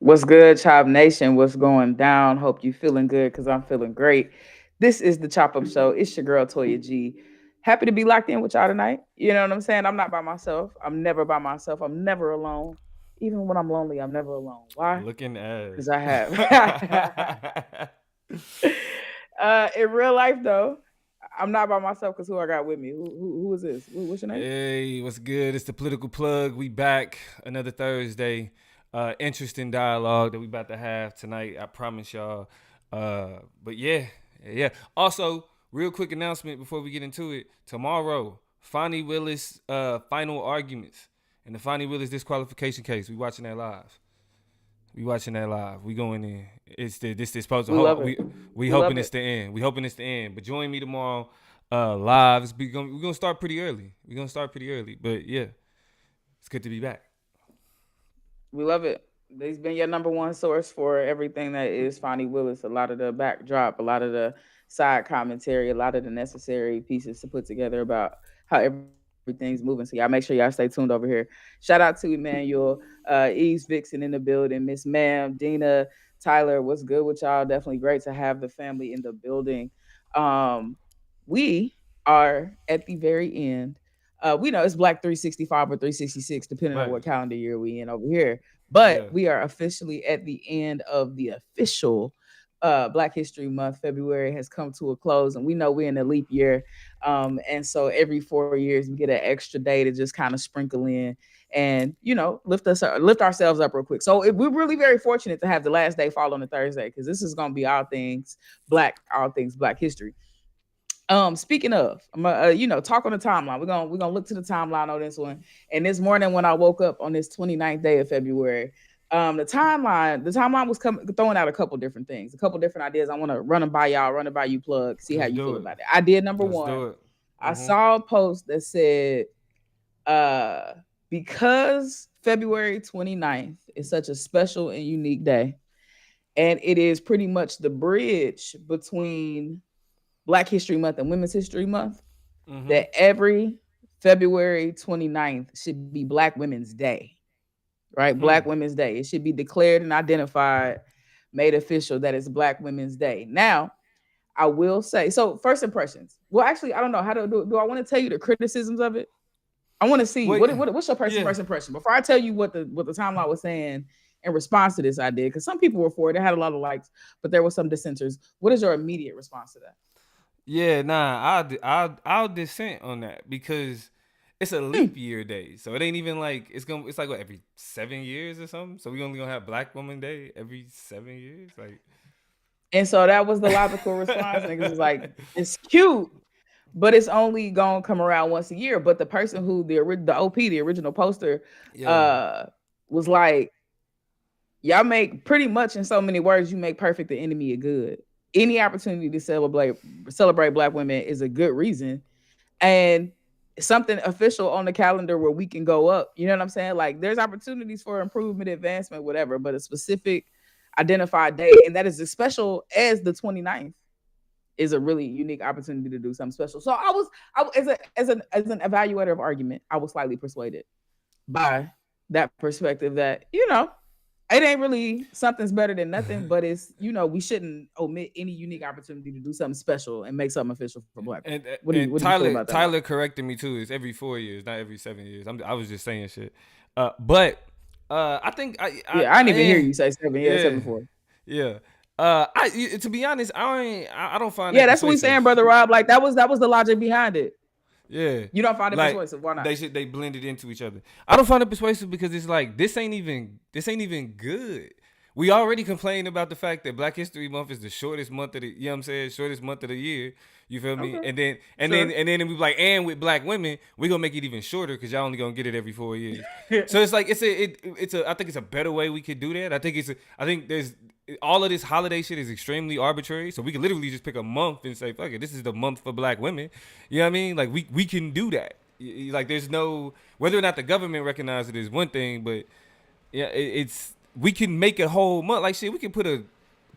What's good, Chop Nation? What's going down? Hope you feeling good because I'm feeling great. This is the Chop Up Show. It's your girl Toya G. Happy to be locked in with y'all tonight. You know what I'm saying? I'm not by myself. I'm never by myself. I'm never alone. Even when I'm lonely, I'm never alone. Why? Looking Because ass. I have. In real life, though, I'm not by myself because who I got with me? Who is this? What's your name? Hey, what's good? It's the political plug. We back another Thursday. Interesting dialogue that we about to have tonight. I promise y'all. But yeah. Also, real quick announcement before we get into it. Tomorrow, Fonnie Willis final arguments in the Fonnie Willis disqualification case. We watching that live. We watching that live. We going in. It's this supposed to We love it. we We love hoping it's it. the end. We hoping it's the end. But join me tomorrow live. We're gonna start pretty early. We're gonna start pretty early. But yeah, it's good to be back. We love it. He's been your number one source for everything that is Fonnie Willis. A lot of the backdrop, a lot of the side commentary, a lot of the necessary pieces to put together about how everything's moving. So y'all make sure y'all stay tuned over here. Shout out to Emmanuel, Eves Vixen in the building, Miss Ma'am, Dina, Tyler. What's good with y'all? Definitely great to have the family in the building. Um, we are at the very end. We know it's Black 365 or 366, depending on Right. what calendar year we in over here. But Yeah. we are officially at the end of the official Black History Month. February has come to a close, and we know we're in a leap year. And so every 4 years, we get an extra day to just kind of sprinkle in and lift ourselves up real quick. So we're really very fortunate to have the last day fall on a Thursday because this is going to be all things Black history. Speaking of, I'm talk on the timeline. We're gonna look to the timeline on this one. And this morning when I woke up on this 29th day of February, the timeline was throwing out a couple different things, a couple different ideas. I want to run them by y'all, run it by you, plug, see how Let's you do feel it. about it. I did number Let's one. do it. I saw a post that said, uh, because February 29th is such a special and unique day, and it is pretty much the bridge between Black History Month and Women's History Month, Mm-hmm. that every February 29th should be Black Women's Day, right? Black Hmm. Women's Day. It should be declared and identified, made official that it's Black Women's Day. Now, I will say, so first impressions. Well, actually, I don't know how to do. Do I want to tell you the criticisms of it? I want to see Wait. what's your Yeah. first impression before I tell you what the timeline was saying in response to this idea. Because some people were for it, it had a lot of likes, but there were some dissenters. What is your immediate response to that? Yeah. Nah. I'll dissent on that because it's a leap year day, so it ain't even like it's like what, every 7 years or something. So we only gonna have Black Woman Day every 7 years, like. And so that was the logical response. Niggas was like, it's cute, but it's only gonna come around once a year. But the person who the OP, the original poster, Yeah. uh, was like, y'all make pretty much in so many words, you make perfect the enemy of good. Any opportunity to celebrate Black women is a good reason, and something official on the calendar where we can go up. You know what I'm saying? Like there's opportunities for improvement, advancement, whatever, but a specific identified date, and that is as special as the 29th, is a really unique opportunity to do something special. So as an evaluator of argument, I was slightly persuaded by that perspective that, it ain't really something's better than nothing, but it's, we shouldn't omit any unique opportunity to do something special and make something official for Black women. and What do you and what do you feel Tyler about that? Tyler corrected me too. It's every 4 years, not every 7 years. I was just saying shit. But I think Yeah, I didn't even hear you say 7. Yeah, yeah 7-4. yeah. To be honest, I don't find Yeah, that that's what we saying, persuasive. brother Rob. Like that was the logic behind it. Yeah, You don't find it like persuasive. Why not? they blended into each other. I don't find it persuasive because it's like this ain't even good. We already complained about the fact that Black History Month is the shortest month of the, you know what I'm saying, shortest month of the year. You feel me? Okay. And then Sure. we like, and with Black women, we gonna make it even shorter because y'all only gonna get it every 4 years. So it's like I think it's a better way we could do that. I think there's all of this holiday shit is extremely arbitrary. So we can literally just pick a month and say, fuck it, this is the month for Black women. You know what I mean? Like we can do that. Like there's no, whether or not the government recognizes it is one thing, but yeah, it's we can make a whole month. Like shit, we can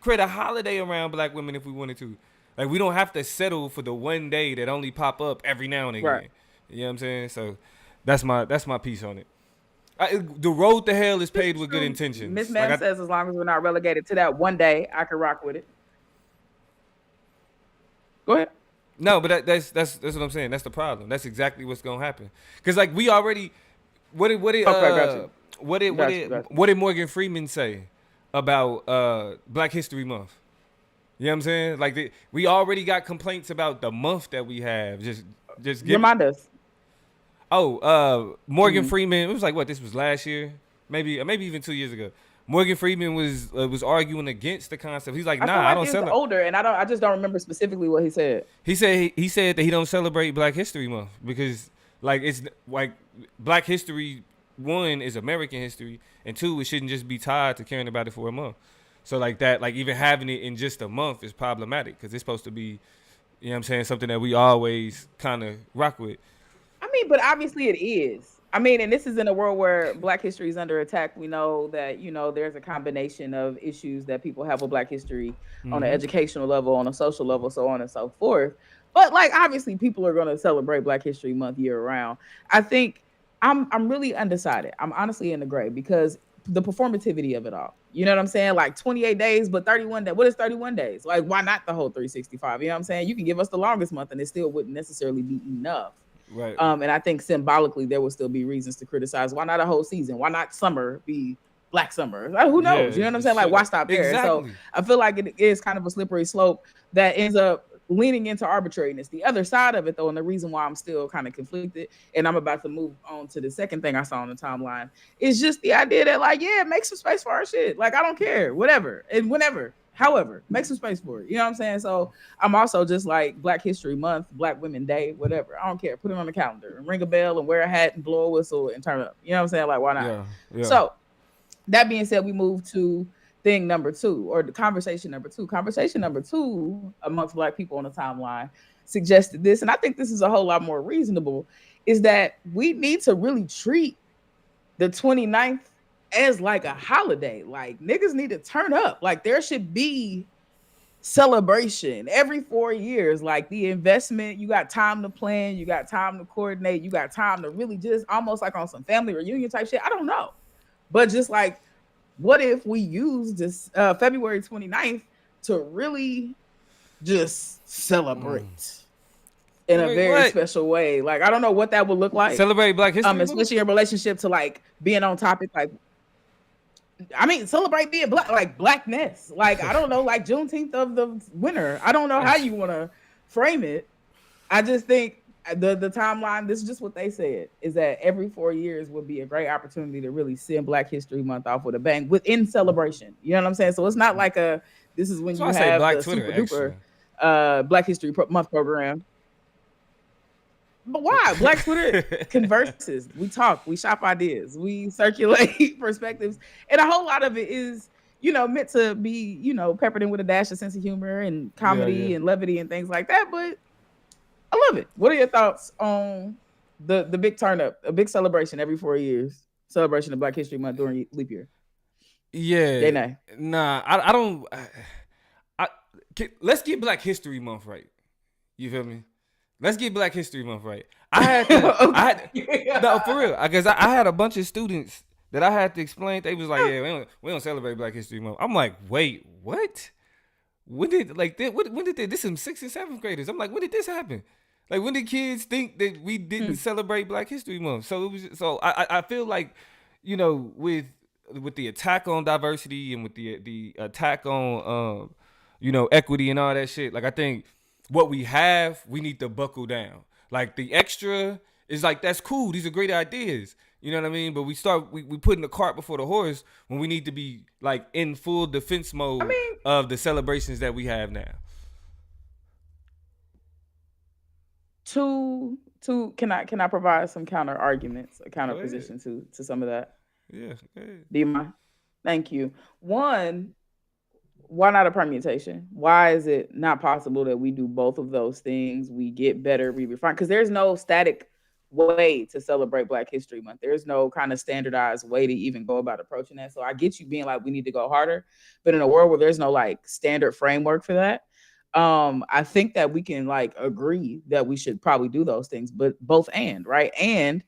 create a holiday around Black women if we wanted to. Like we don't have to settle for the one day that only pop up every now and Right. again. You know what I'm saying? So that's my piece on it. The road to hell is This paved is with good true. Miss intentions. Like Ma'am says, as long as we're not relegated to that one day, I can rock with it. Go ahead. no, but that's what I'm saying. That's the problem. That's exactly what's gonna happen. Cause like we already, what did what did Okay, got you. what did what Got you. did Got you. what did Morgan Freeman say about Black History Month? You know what I'm saying? Like we already got complaints about the month that we have. Just give it. Remind us. Oh, Morgan Mhm. Freeman. It was like what? This was last year, maybe even 2 years ago. Morgan Freeman was arguing against the concept. He's like, I feel nah, I like don't it's sell it. older, and I don't. I just don't remember specifically what he said. He said that he don't celebrate Black History Month because like it's like Black History, one is American history, and two, it shouldn't just be tied to caring about it for a month. So like that, like even having it in just a month is problematic because it's supposed to be, you know what I'm saying, something that we always kind of rock with. I mean, but obviously it is. I mean, and this is in a world where Black history is under attack. We know that, there's a combination of issues that people have with Black history on an Mm-hmm. educational level, on a social level, so on and so forth. But like obviously people are gonna celebrate Black History Month year round. I think I'm really undecided. I'm honestly in the gray because the performativity of it all. You know what I'm saying? Like 28 days, but 31 days. What is 31 days? Like, why not the whole 365? You know what I'm saying? You can give us the longest month and it still wouldn't necessarily be enough. Right. And I think symbolically there will still be reasons to criticize. Why not a whole season? Why not summer be Black summer? Like, who knows? You Yeah. know what I'm saying? Just Like, shut why up. stop there? So Exactly. I feel like it is kind of a slippery slope that ends up leaning into arbitrariness. The other side of it, though, and the reason why I'm still kind of conflicted, and I'm about to move on to the second thing I saw on the timeline, is just the idea that, like, yeah, make some space for our shit. Like, I don't care, whatever, and whenever. However, make some space for it. You know what I'm saying? So I'm also just like Black History Month, Black Women Day, whatever. I don't care. Put it on the calendar and ring a bell and wear a hat and blow a whistle and turn up. You know what I'm saying? Like, why not? Yeah. Yeah. So that being said, we move to thing number two, or the conversation number two. Conversation number two amongst Black people on the timeline suggested this, and I think this is a whole lot more reasonable, is that we need to really treat the 29th as like a holiday. Like niggas need to turn up. Like there should be celebration every 4 years. Like the investment, you got time to plan, you got time to coordinate, you got time to really just almost like on some family reunion type shit. I don't know. But just like, what if we use this February 29th to really just celebrate in a Wait, very what? special way? Like, I don't know what that would look like. Celebrate Black History Month? Especially in relationship to like being on topic, like I mean, celebrate being Black, like Blackness. Like, I don't know, like Juneteenth of the winter. I don't know how you want to frame it. I just think the timeline, this is just what they said, is that every 4 years would be a great opportunity to really send Black History Month off with a bang within celebration. You know what I'm saying? So it's not like this is when So you I say have Black the Twitter super duper extra. Black History Month program. But why? Black Twitter converses. We talk, we shop ideas, we circulate perspectives. And a whole lot of it is, meant to be, peppered in with a dash of sense of humor and Yeah, yeah. comedy and levity and things like that. But I love it. What are your thoughts on the big turn up, a big celebration every 4 years, celebration of Black History Month during leap year? Yay, Yeah. nay. Nah, I don't. Let's get Black History Month right. You feel me? Let's get Black History Month right. No, for real, because I had a bunch of students that I had to explain. They was like, yeah, we don't celebrate Black History Month. I'm like, wait, what? When did when did this? Some sixth and seventh graders. I'm like, when did this happen? Like, when did kids think that we didn't celebrate Black History Month? So it was. So I feel like, with the attack on diversity and with the attack on equity and all that shit. Like, I think what we have, we need to buckle down. Like, the extra is like, that's cool. These are great ideas. You know what I mean? But we putting the cart before the horse when we need to be like in full defense I mode mean, of the celebrations that we have now. can I provide some counter arguments, a Go counter ahead. position to some of that? Yeah. Go ahead. Do you mind? Thank you. One, why not a permutation? Why is it not possible that we do both of those things? We get better, we refine, because there's no static way to celebrate Black History Month. There's no kind of standardized way to even go about approaching that. So I get you being like, we need to go harder, but in a world where there's no like standard framework for that, I think that we can like agree that we should probably do those things, but both and right and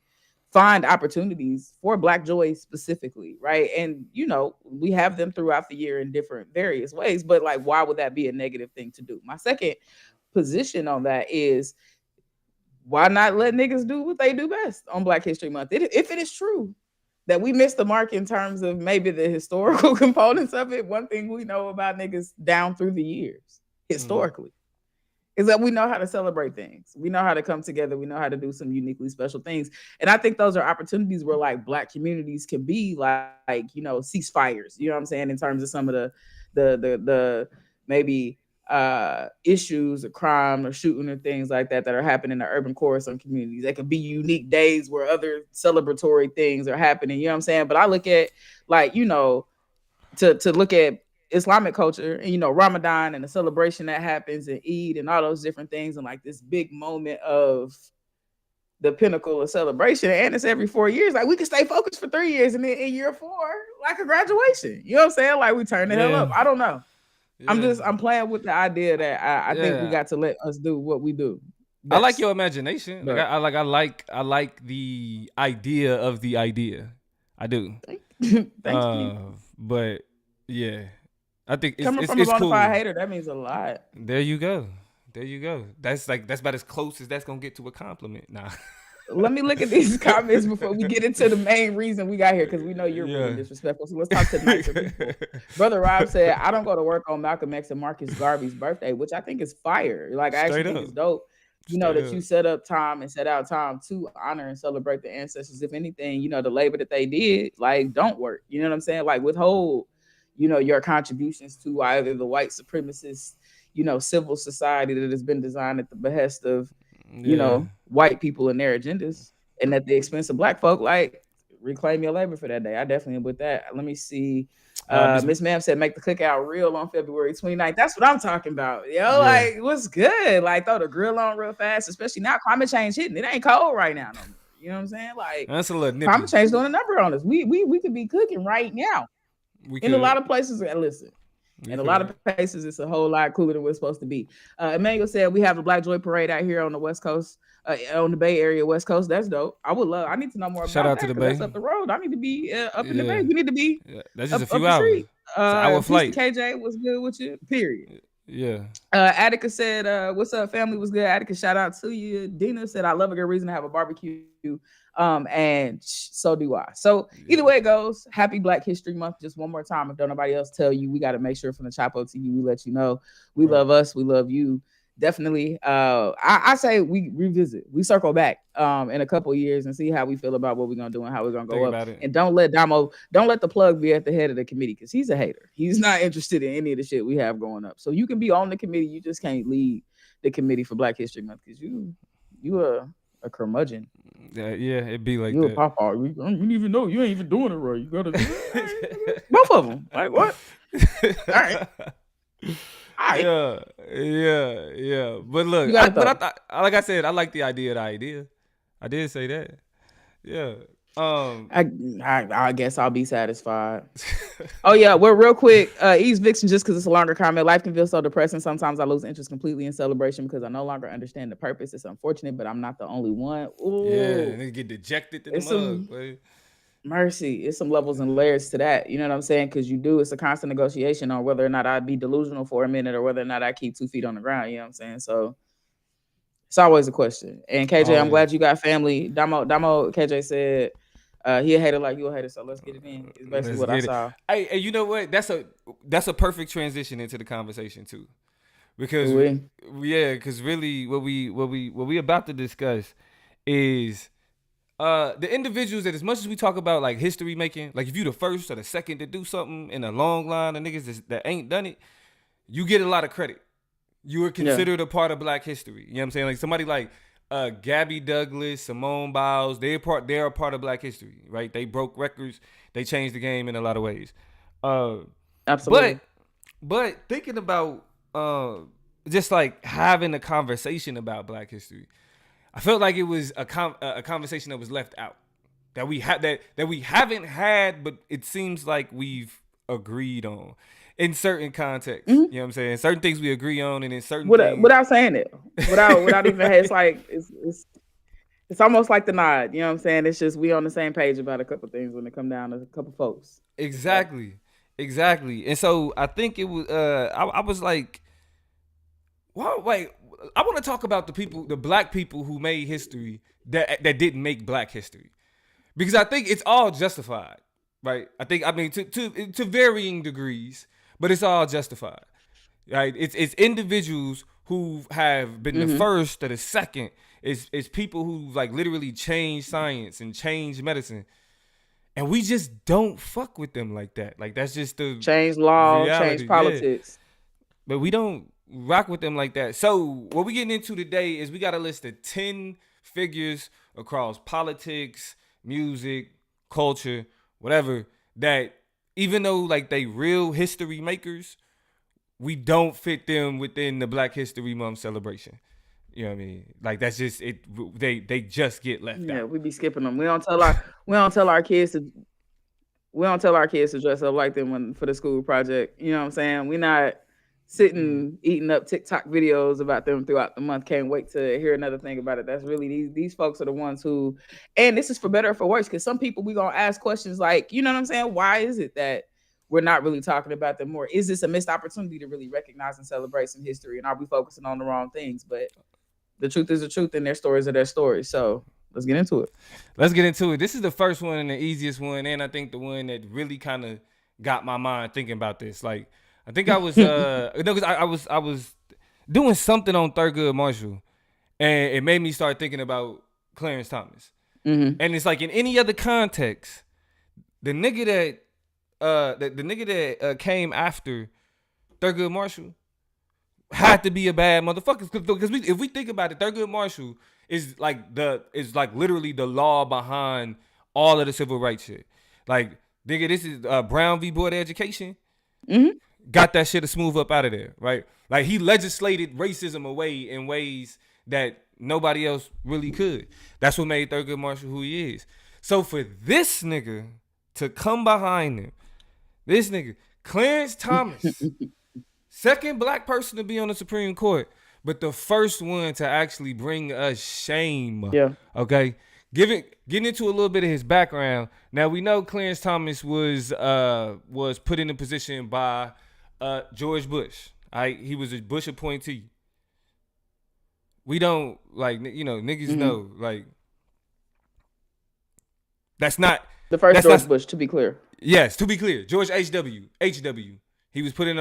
find opportunities for Black joy specifically, right? And we have them throughout the year in different various ways, but like, why would that be a negative thing to do? My second position on that is, why not let niggas do what they do best on Black History Month? If it is true that we missed the mark in terms of maybe the historical components of it, one thing we know about niggas down through the years, Mm-hmm. historically, is that we know how to celebrate things. We know how to come together. We know how to do some uniquely special things. And I think those are opportunities where like Black communities can be like, ceasefires, you know what I'm saying, in terms of some of the maybe issues or crime or shooting or things like that are happening in the urban core of some communities. They could be unique days where other celebratory things are happening, you know what I'm saying? But I look at like, to look at Islamic culture and Ramadan and the celebration that happens and Eid and all those different things, and like this big moment of the pinnacle of celebration, and it's every 4 years. Like, we can stay focused for 3 years, and then in year 4, like a graduation. You know what I'm saying? Like, we turn the hell Yeah. up. I don't know. Yeah. I'm playing with the idea that I think we Yeah. got to let us do what we do I like best. your imagination. Like But I like the idea of the idea. I do. thank you. But yeah, I think it's Coming it's from a it's bona cool. fide hater, that means a lot. There you go. There you go. That's about as close as that's gonna get to a compliment. Nah. Let me look at these comments before we get into the main reason we got here, because we know you're really Yeah. disrespectful. So let's talk to nicer people. Brother Rob said, I don't go to work on Malcolm X and Marcus Garvey's birthday, which I think is fire. Like, I actually Straight think up. it's dope, Straight that you up. set up time and set out time to honor and celebrate the ancestors. If anything, the labor that they did, like, don't work. You know what I'm saying? Like, withhold, your contributions to either the white supremacist, civil society that has been designed at the behest of Yeah. white people and their agendas, and at the expense of Black folk. Like, reclaim your labor for that day. I definitely am with that. Let me see. Miss. Miss Ma'am said, make the cookout real on February 29th. That's what I'm talking about. Yo, Yeah. like, what's good? Like, throw the grill on real fast, especially now climate change hitting. It ain't cold right now no more. You know what I'm saying? Like, That's a little climate nippy. change doing a number on us. We could be cooking right now. We In a could. lot of places, listen, We in a lot could. of places, it's a whole lot cooler than we're supposed to be. Emmanuel said, we have a Black Joy Parade out here on the West Coast, on the Bay Area, West Coast. That's dope. I need to know more Shout about out to that, the because that's Bay. up the road. I need to be up in the Bay. Yeah. We need to be Yeah. That's just a up few the hours. street. It's an hour Peace to flight. KJ. What's good with you? Period. Yeah. Attica said, what's up, family? Was good. Attica, shout out to you. Dina said, I love a good reason to have a barbecue. And so do I. So either way Yeah. it goes, happy Black History Month. Just one more time, if don't nobody else tell you, we got to make sure from the Chapo to you, we let you know we Right. love us, we love you. Definitely. I say we revisit, we circle back in a couple of years and see how we feel about what we're gonna do and how we're gonna go Think up. about it. And don't let the plug be at the head of the committee, because he's a hater. He's not interested in any of the shit we have going up. So you can be on the committee, you just can't lead the committee for Black History Month, because you a curmudgeon. Yeah, it'd be like You a that. pop art. You don't even know. You ain't even doing it right. You gotta do it. Both of them. Like, what? All right. All right. Yeah, yeah, yeah. But look, You got it but I though. thought, like I said, I like the idea of the idea. I did say that. Yeah. Um. I, I guess I'll be satisfied. Oh yeah, well, real quick, Ease Vixen, just because it's a longer comment. Life can feel so depressing. Sometimes I lose interest completely in celebration because I no longer understand the purpose. It's unfortunate, but I'm not the only one. Yeah, Ooh, and they get dejected in the it's mug, some boy. mercy. It's some levels and layers to that. You know what I'm saying? Because you do. It's a constant negotiation on whether or not I'd be delusional for a minute or whether or not I keep 2 feet on the ground. You know what I'm saying? So it's always a question. And KJ, I'm Always. glad you got family. Damo, KJ said he a hater like you a hater. So let's get it in. It's basically Let's what I get it. saw. Hey, you know what? That's a perfect transition into the conversation too, because Ooh-wee. yeah, because really what we about to discuss is the individuals that, as much as we talk about like history making, like if you the first or the second to do something in a long line of niggas that ain't done it, you get a lot of credit. You are Yeah, considered a part of Black history. You know what I'm saying? Like somebody like Gabby Douglas, Simone Biles, they're a part of Black history, right? They broke records, they changed the game in a lot of ways. Uh, but absolutely. but thinking about just like having a conversation about Black history, I felt like it was a conversation that was left out, that we haven't had, but it seems like we've agreed on in certain contexts. Mm-hmm. You know what I'm saying? Certain things we agree on, and in certain things, Without saying it, without even, it's like it's It's almost like the nod. You know what I'm saying? It's just we on the same page about a couple things when it come down to a couple folks. So Exactly. Exactly. And so I think it was I was like, well, wait, I want to talk about the people, the black people who made history that didn't make black history. Because I think it's all justified. Right? I mean to varying degrees, but it's all justified. Right? It's individuals who have been the mm-hmm. first or the second. It's people who like literally changed science and changed medicine. And we just don't fuck with them like that. Like that's just the Change law, change reality. Yeah. politics. But we don't rock with them like that. So what we getting into today is we got a list of 10 figures across politics, music, culture, whatever, that even though like they real history makers, we don't fit them within the Black History Month celebration. You know what I mean? Like that's just it. They just get left Yeah, out. we be skipping them. We don't tell our kids to we don't tell our kids to dress up like them when for the school project. You know what I'm saying? We're not Mm. sitting eating up TikTok videos about them throughout the month. Can't wait to hear another thing about it. That's really these folks are the ones who, and this is for better or for worse, because some people we gonna ask questions like, you know what I'm saying? Why is it that we're not really talking about them more? Is this a missed opportunity to really recognize and celebrate some history? And are we focusing on the wrong things? But the truth is the truth, and their stories are their stories. So let's get into it. Let's get into it. This is the first one and the easiest one, and I think the one that really kind of got my mind thinking about this. Like, I think I was no, cause I was doing something on Thurgood Marshall, and it made me start thinking about Clarence Thomas. hmm And it's like in any other context, the nigga that the nigga that came after Thurgood Marshall had to be a bad motherfucker. Because if we think about it, Thurgood Marshall is like literally the law behind all of the civil rights shit. Like, nigga, this is Brown v. Board of Education. hmm Got that shit to smooth up out of there, right? Like he legislated racism away in ways that nobody else really could. That's what made Thurgood Marshall who he is. So for this nigga to come behind him, this nigga, Clarence Thomas, second black person to be on the Supreme Court, but the first one to actually bring us shame. Yeah. Okay, getting into a little bit of his background. Now we know Clarence Thomas was put in a position by George Bush. He was a Bush appointee. We don't like niggas hmm know like that's not The first that's George not Bush, to be clear. yes, to be clear, George H.W. He was put in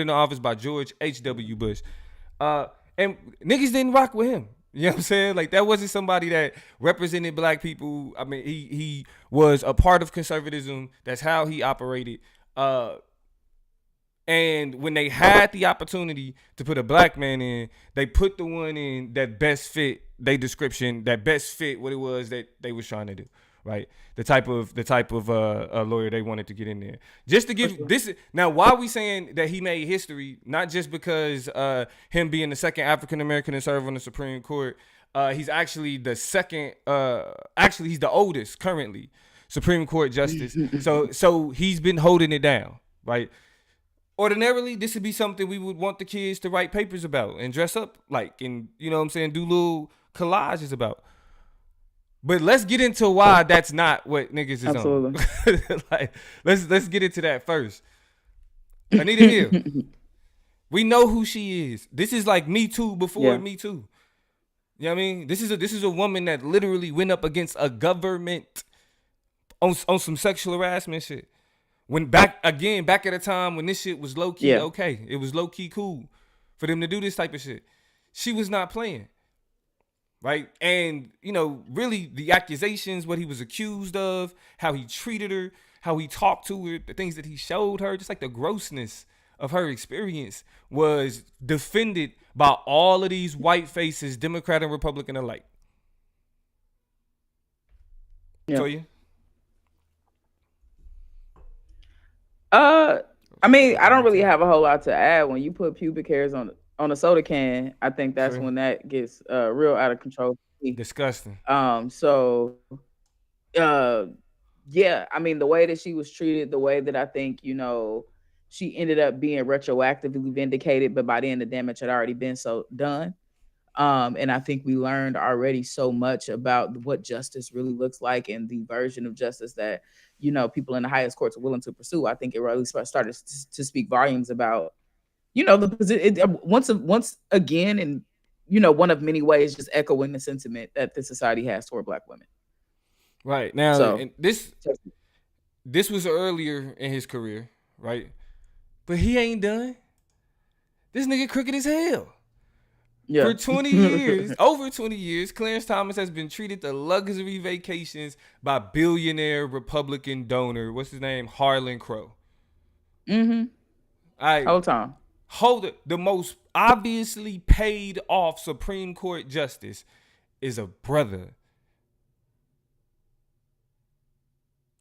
the office by George H.W. Bush. And niggas didn't rock with him. You know what I'm saying? Like that wasn't somebody that represented black people. I mean, he was a part of conservatism. That's how he operated. And when they had the opportunity to put a black man in, they put the one in that best fit their description, that best fit what it was that they was trying to do, right? The type of lawyer they wanted to get in there. Just to For give sure. this now, why are we saying that he made history? Not just because him being the second African American to serve on the Supreme Court. He's actually the second. Actually, he's the oldest currently Supreme Court justice. So he's been holding it down, right? Ordinarily, this would be something we would want the kids to write papers about and dress up like, and you know what I'm saying, do little collages about. But let's get into why that's not what niggas is on. Absolutely. Like, let's get into that first. Anita Hill, we know who she is. This is like Me Too before Yeah. Me Too. You know what I mean? This is a woman that literally went up against a government on some sexual harassment shit. When back at a time when this shit was low key Yeah. okay, it was low key cool for them to do this type of shit. She was not playing, right? And really the accusations, what he was accused of, how he treated her, how he talked to her, the things that he showed her, just like the grossness of her experience was defended by all of these white faces, Democrat and Republican alike. Yeah. So yeah, Uh, I mean, I what don't you really tell me? have a whole lot to add. When you put pubic hairs on a soda can, I think that's True. when that gets real out of control for me. Disgusting. So uh yeah, I mean the way that she was treated, the way that I think, she ended up being retroactively vindicated, but by then the damage had already been so done. And I think we learned already so much about what justice really looks like and the version of justice that, people in the highest courts are willing to pursue. I think it really started to speak volumes about, the position once again, and one of many ways, just echoing the sentiment that the society has toward Black women. Right now, So, and this was earlier in his career, right? But he ain't done. This nigga crooked as hell. yeah. For 20 years, over 20 years, Clarence Thomas has been treated to luxury vacations by billionaire Republican donor, what's his name, Harlan Crow. Mm-hmm. I Whole time. hold it. The most obviously paid off Supreme Court justice is a brother.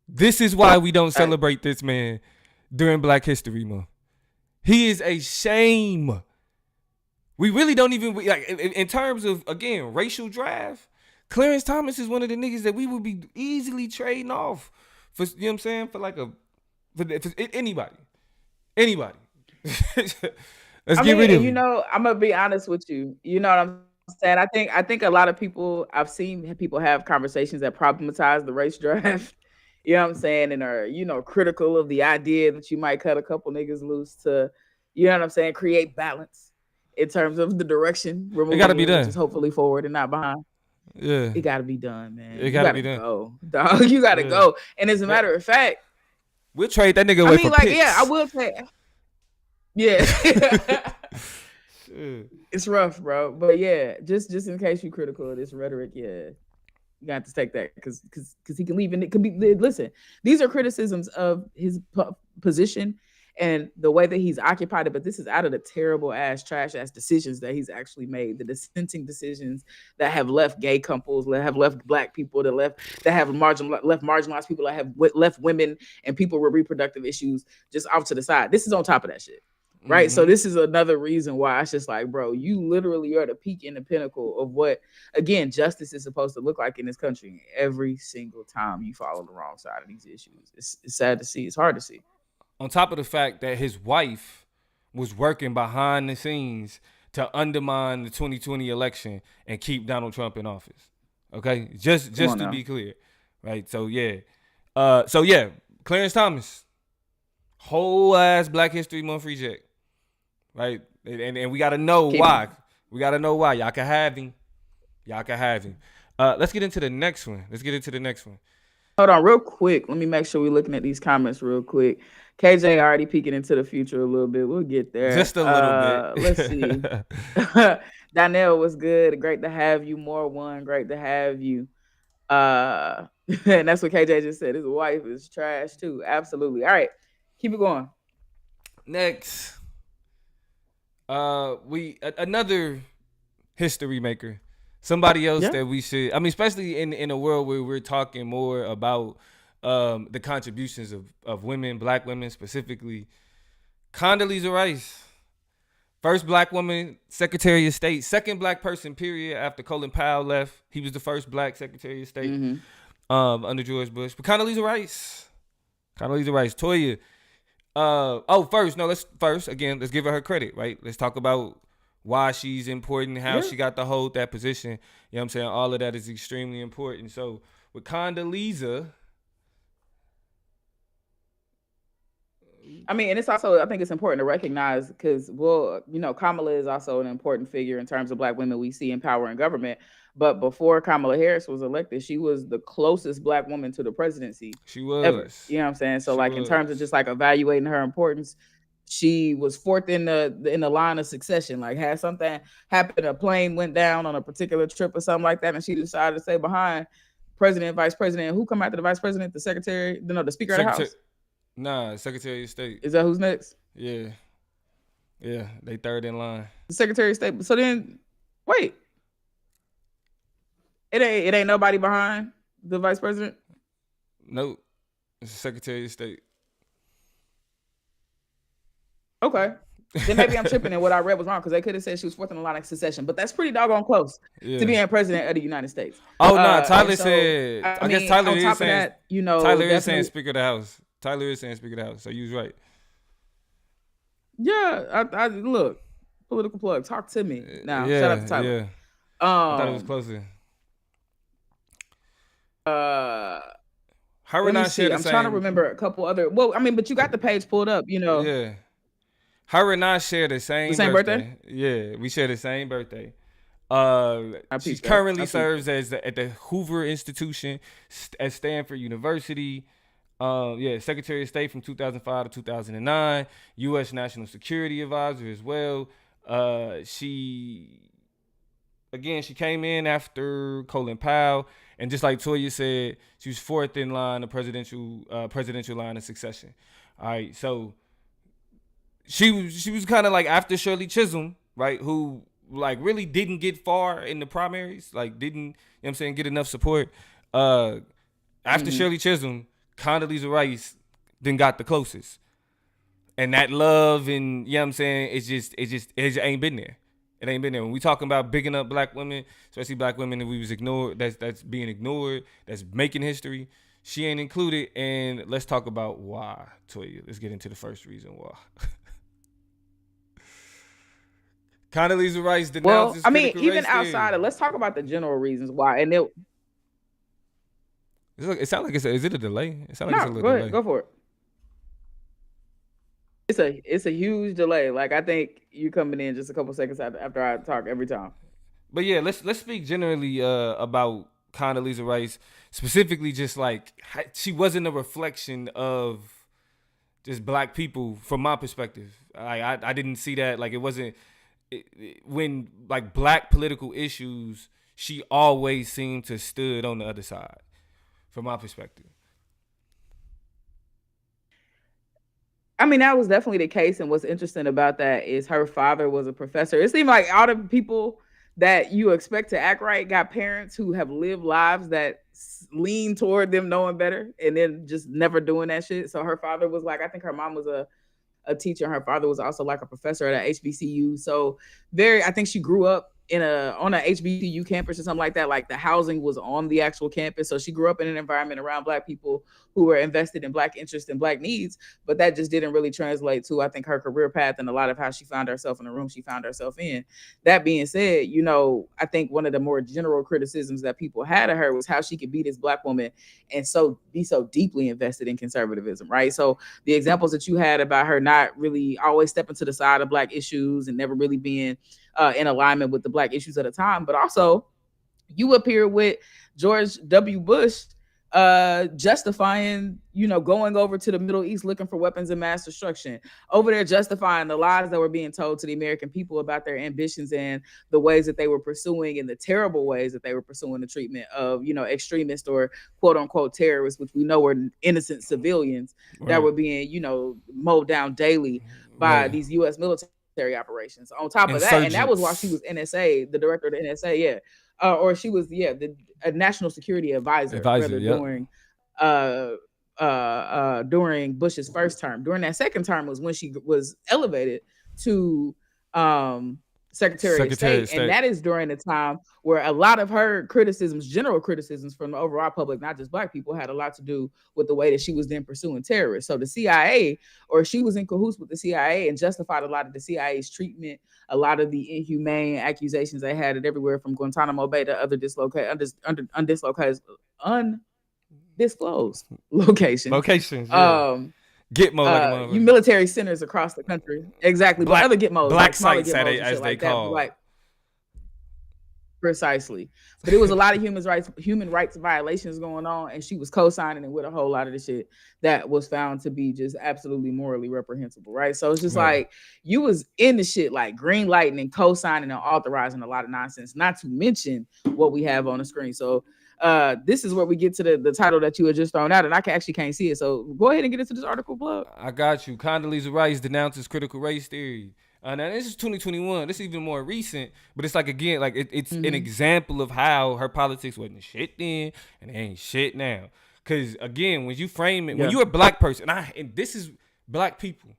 This is why we don't celebrate this man during Black History Month. He is a shame. We really don't even, like, in terms of, again, racial draft, Clarence Thomas is one of the niggas that we would be easily trading off for, you know what I'm saying, for like for anybody. Let's get rid of him. I'm gonna be honest with you. You know what I'm saying? I think a lot of people, I've seen people have conversations that problematize the race draft. You know what I'm saying? And are, critical of the idea that you might cut a couple niggas loose to, you know what I'm saying, create balance in terms of the direction we're moving It gotta be in, done. which is hopefully forward and not behind. Yeah. It gotta be done, man. It gotta be done. Go, dog. You gotta go. And as a matter of fact, we'll trade that nigga away for picks. yeah, I will take. Yeah. It's rough, bro. But yeah, just in case you're critical of this rhetoric, yeah, you got to take that because he can leave, and it could be. Listen, these are criticisms of his position and the way that he's occupied it, but this is out of the terrible ass, trash ass decisions that he's actually made, the dissenting decisions that have left gay couples, that have left Black people, that have left marginalized people, that have left women and people with reproductive issues just off to the side. This is on top of that shit. Right. Mm-hmm. So this is another reason why it's just like, bro, you literally are the peak and the pinnacle of what, again, justice is supposed to look like in this country. Every single time you follow the wrong side of these issues, it's sad to see. It's hard to see. On top of the fact that his wife was working behind the scenes to undermine the 2020 election and keep Donald Trump in office. Okay? Just to be clear. Right? So yeah. Clarence Thomas. Whole ass Black History Month reject. Right? And we gotta know why. We gotta know why. Y'all can have him. Let's get into the next one. Hold on, real quick. Let me make sure we're looking at these comments real quick. KJ already peeking into the future a little bit. We'll get there. Just a little bit. Let's see. Donnell was good. Great to have you. More one. Great to have you. And that's what KJ just said. His wife is trash too. Absolutely. All right. Keep it going. Next. Another history maker. Somebody else that we should, especially in a world where we're talking more about the contributions of women, Black women specifically. Condoleezza Rice, first Black woman Secretary of State, second Black person, period, after Colin Powell left. He was the first Black Secretary of State under George Bush. But Condoleezza Rice, Toya. Let's give her credit, right? Let's talk about why she's important, how she got to hold that position. You know what I'm saying? All of that is extremely important. So with Condoleezza, and it's also, I think it's important to recognize because, Kamala is also an important figure in terms of Black women we see in power and government. But before Kamala Harris was elected, she was the closest Black woman to the presidency. She was. Ever. You know what I'm saying? So in terms of just like evaluating her importance, she was fourth in the line of succession. Like, had something happen, a plane went down on a particular trip or something like that, and she decided to stay behind. President, vice president, who come after the vice president? The secretary? No, the speaker of the House. Nah, Secretary of State. Is that who's next? Yeah, they third in line. The Secretary of State. So then, wait, it ain't nobody behind the vice president. Nope, it's the Secretary of State. Okay. Then maybe I'm tripping and what I read was wrong because they could have said she was fourth in the line of succession, but that's pretty doggone close to being president of the United States. Oh, no, Tyler said, I guess Tyler is saying, Tyler is saying Speaker of the House. So you was right. Yeah, I look, political plug, talk to me now. Shout out to Tyler. I thought it was Um, closer. uh, Her let and me I share see. the I'm trying to same. remember a couple other. Well, I mean, but you got the page pulled up. Yeah. Her and I share the The same same birthday. birthday. Yeah, we share the same birthday. I She peeped that. currently I peeped serves it. as at the Hoover Institution at Stanford University. Yeah, Secretary of State from 2005 to 2009, U.S. National Security Advisor as well. She came in after Colin Powell, and just like Toya said, she was fourth in line, the presidential line of succession. All right, so she was kind of like after Shirley Chisholm, right? Who like really didn't get far in the primaries, like didn't, you know what I'm saying, get enough support. Uh, After Hmm. Shirley Chisholm, Condoleezza Rice then got the closest. And that love and, you know what I'm saying, it just ain't been there. It ain't been there. When we talking about bigging up black women, especially black women that we was ignored, that's being ignored, that's making history, she ain't included. And let's talk about why, Toya. Let's get into the first reason why. Condoleezza Rice Well, denounces I mean, critical even race outside theory. of, let's talk about the general reasons why. And It sounds like is it a delay? It sounds like it's a no, little go ahead, delay. go for it. It's a huge delay. Like I think you coming in just a couple seconds after I talk every time. But yeah, let's speak generally about Condoleezza Rice, specifically just like she wasn't a reflection of just black people from my perspective. I didn't see that, like it wasn't when like black political issues, she always seemed to stood on the other side from my perspective. I mean, that was definitely the case. And what's interesting about that is her father was a professor. It seemed like all the people that you expect to act right got parents who have lived lives that lean toward them knowing better and then just never doing that shit. So her father was like, I think her mom was a teacher. And her father was also like a professor at a HBCU. So I think she grew up on a HBCU campus or something like that. Like the housing was on the actual campus. So she grew up in an environment around black people who were invested in black interests and black needs. But that just didn't really translate to, I think, her career path and a lot of how she found herself in the room she found herself in. That being said, I think one of the more general criticisms that people had of her was how she could be this black woman and be so deeply invested in conservatism, right? So the examples that you had about her not really always stepping to the side of black issues and never really being in alignment with the black issues at the time, but also you appear with George W. Bush justifying, going over to the Middle East looking for weapons of mass destruction, over there justifying the lies that were being told to the American people about their ambitions and the ways that they were pursuing and the terrible ways that they were pursuing the treatment of, extremists or quote unquote terrorists, which we know were innocent civilians that Right. were being, mowed down daily by Right. these U.S. military operations. On top of that, and that was while she Insurgents. was NSA, the director of the NSA, yeah, or she was, yeah, the a national security advisor Advisor. rather Yep. during Bush's first term. During that second term was when she was elevated to um, Secretary of Secretary of State, and State. that is during the time where a lot of her criticisms, general criticisms from the overall public, not just black people, had a lot to do with the way that she was then pursuing terrorists. So the CIA, or she was in cahoots with the CIA and justified a lot of the CIA's treatment, a lot of the inhumane accusations they had it everywhere from Guantanamo Bay to other undisclosed locations. Locations. Yeah. Um, Gitmo like a you motherfucker. military centers across the country, exactly, but Black other Gitmos, black like smaller sites Gitmos and as shit they like that. But call. like precisely, but it was a lot of human rights violations going on, and she was co-signing it with a whole lot of the shit that was found to be just absolutely morally reprehensible, right? So it's just Right. like you was in the shit, like green lighting and co-signing and authorizing a lot of nonsense, not to mention what we have on the screen. So this is where we get to the title that you had just thrown out, and I can't see it. So go ahead and get into this article, plug. I got you. Condoleezza Rice denounces critical race theory. Now this is 2021. This is even more recent, but it's like again, like it's an Mm-hmm. example of how her politics wasn't shit then and it ain't shit now. Cause again, when you frame it, when Yeah. you're a black person, and this is black people,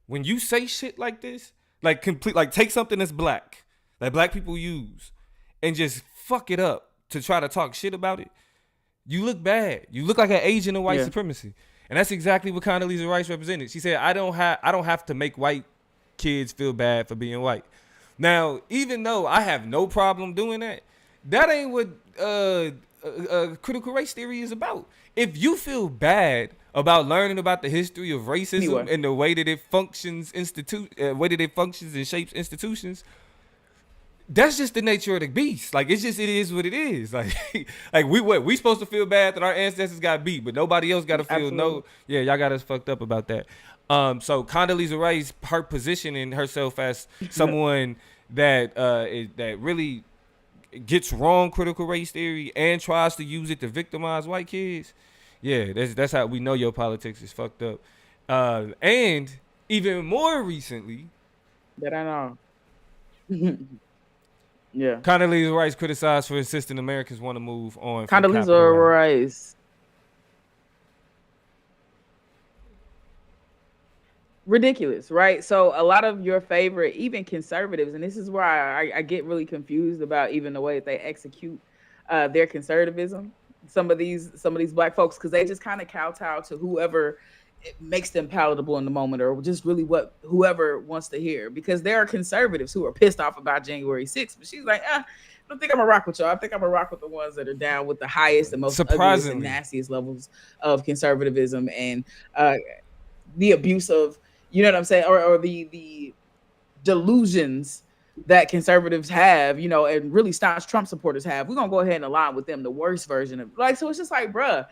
when you say shit like this, like like take something that's black, that black people use, and just fuck it up to try to talk shit about it, you look bad. You look like an agent of white Yeah. supremacy. And that's exactly what Condoleezza Rice represented. She said, I don't have to make white kids feel bad for being white. Now, even though I have no problem doing that, that ain't what critical race theory is about. If you feel bad about learning about the history of racism Anyway, and the way that it functions, way that it functions and shapes institutions, that's just the nature of the beast. Like it's just it is what it is. Like like we supposed to feel bad that our ancestors got beat, but nobody else got to feel absolutely. no. Yeah, y'all got us fucked up about that. So Condoleezza Rice, her positioning herself as No, someone that that really gets wrong critical race theory and tries to use it to victimize white kids. Yeah, that's how we know your politics is fucked up. And even more recently, that I know. Yeah. Condoleezza Rice criticized for insisting Americans want to move on from Condoleezza Capitol Hill. Rice. Ridiculous, right? So a lot of your favorite, even conservatives, and this is why I get really confused about even the way that they execute their conservatism. Some of these black folks, because they just kind of kowtow to whoever it makes them palatable in the moment, or just really what whoever wants to hear. Because there are conservatives who are pissed off about January 6th, but she's like, I don't think I'm gonna rock with y'all. I think I'm gonna rock with the ones that are down with the highest and most ugliest and Surprisingly, nastiest levels of conservatism and uh, the abuse of, you know what I'm saying, or the delusions that conservatives have, and really staunch Trump supporters have. We're gonna go ahead and align with them, the worst version of, like, so it's just like, bruh,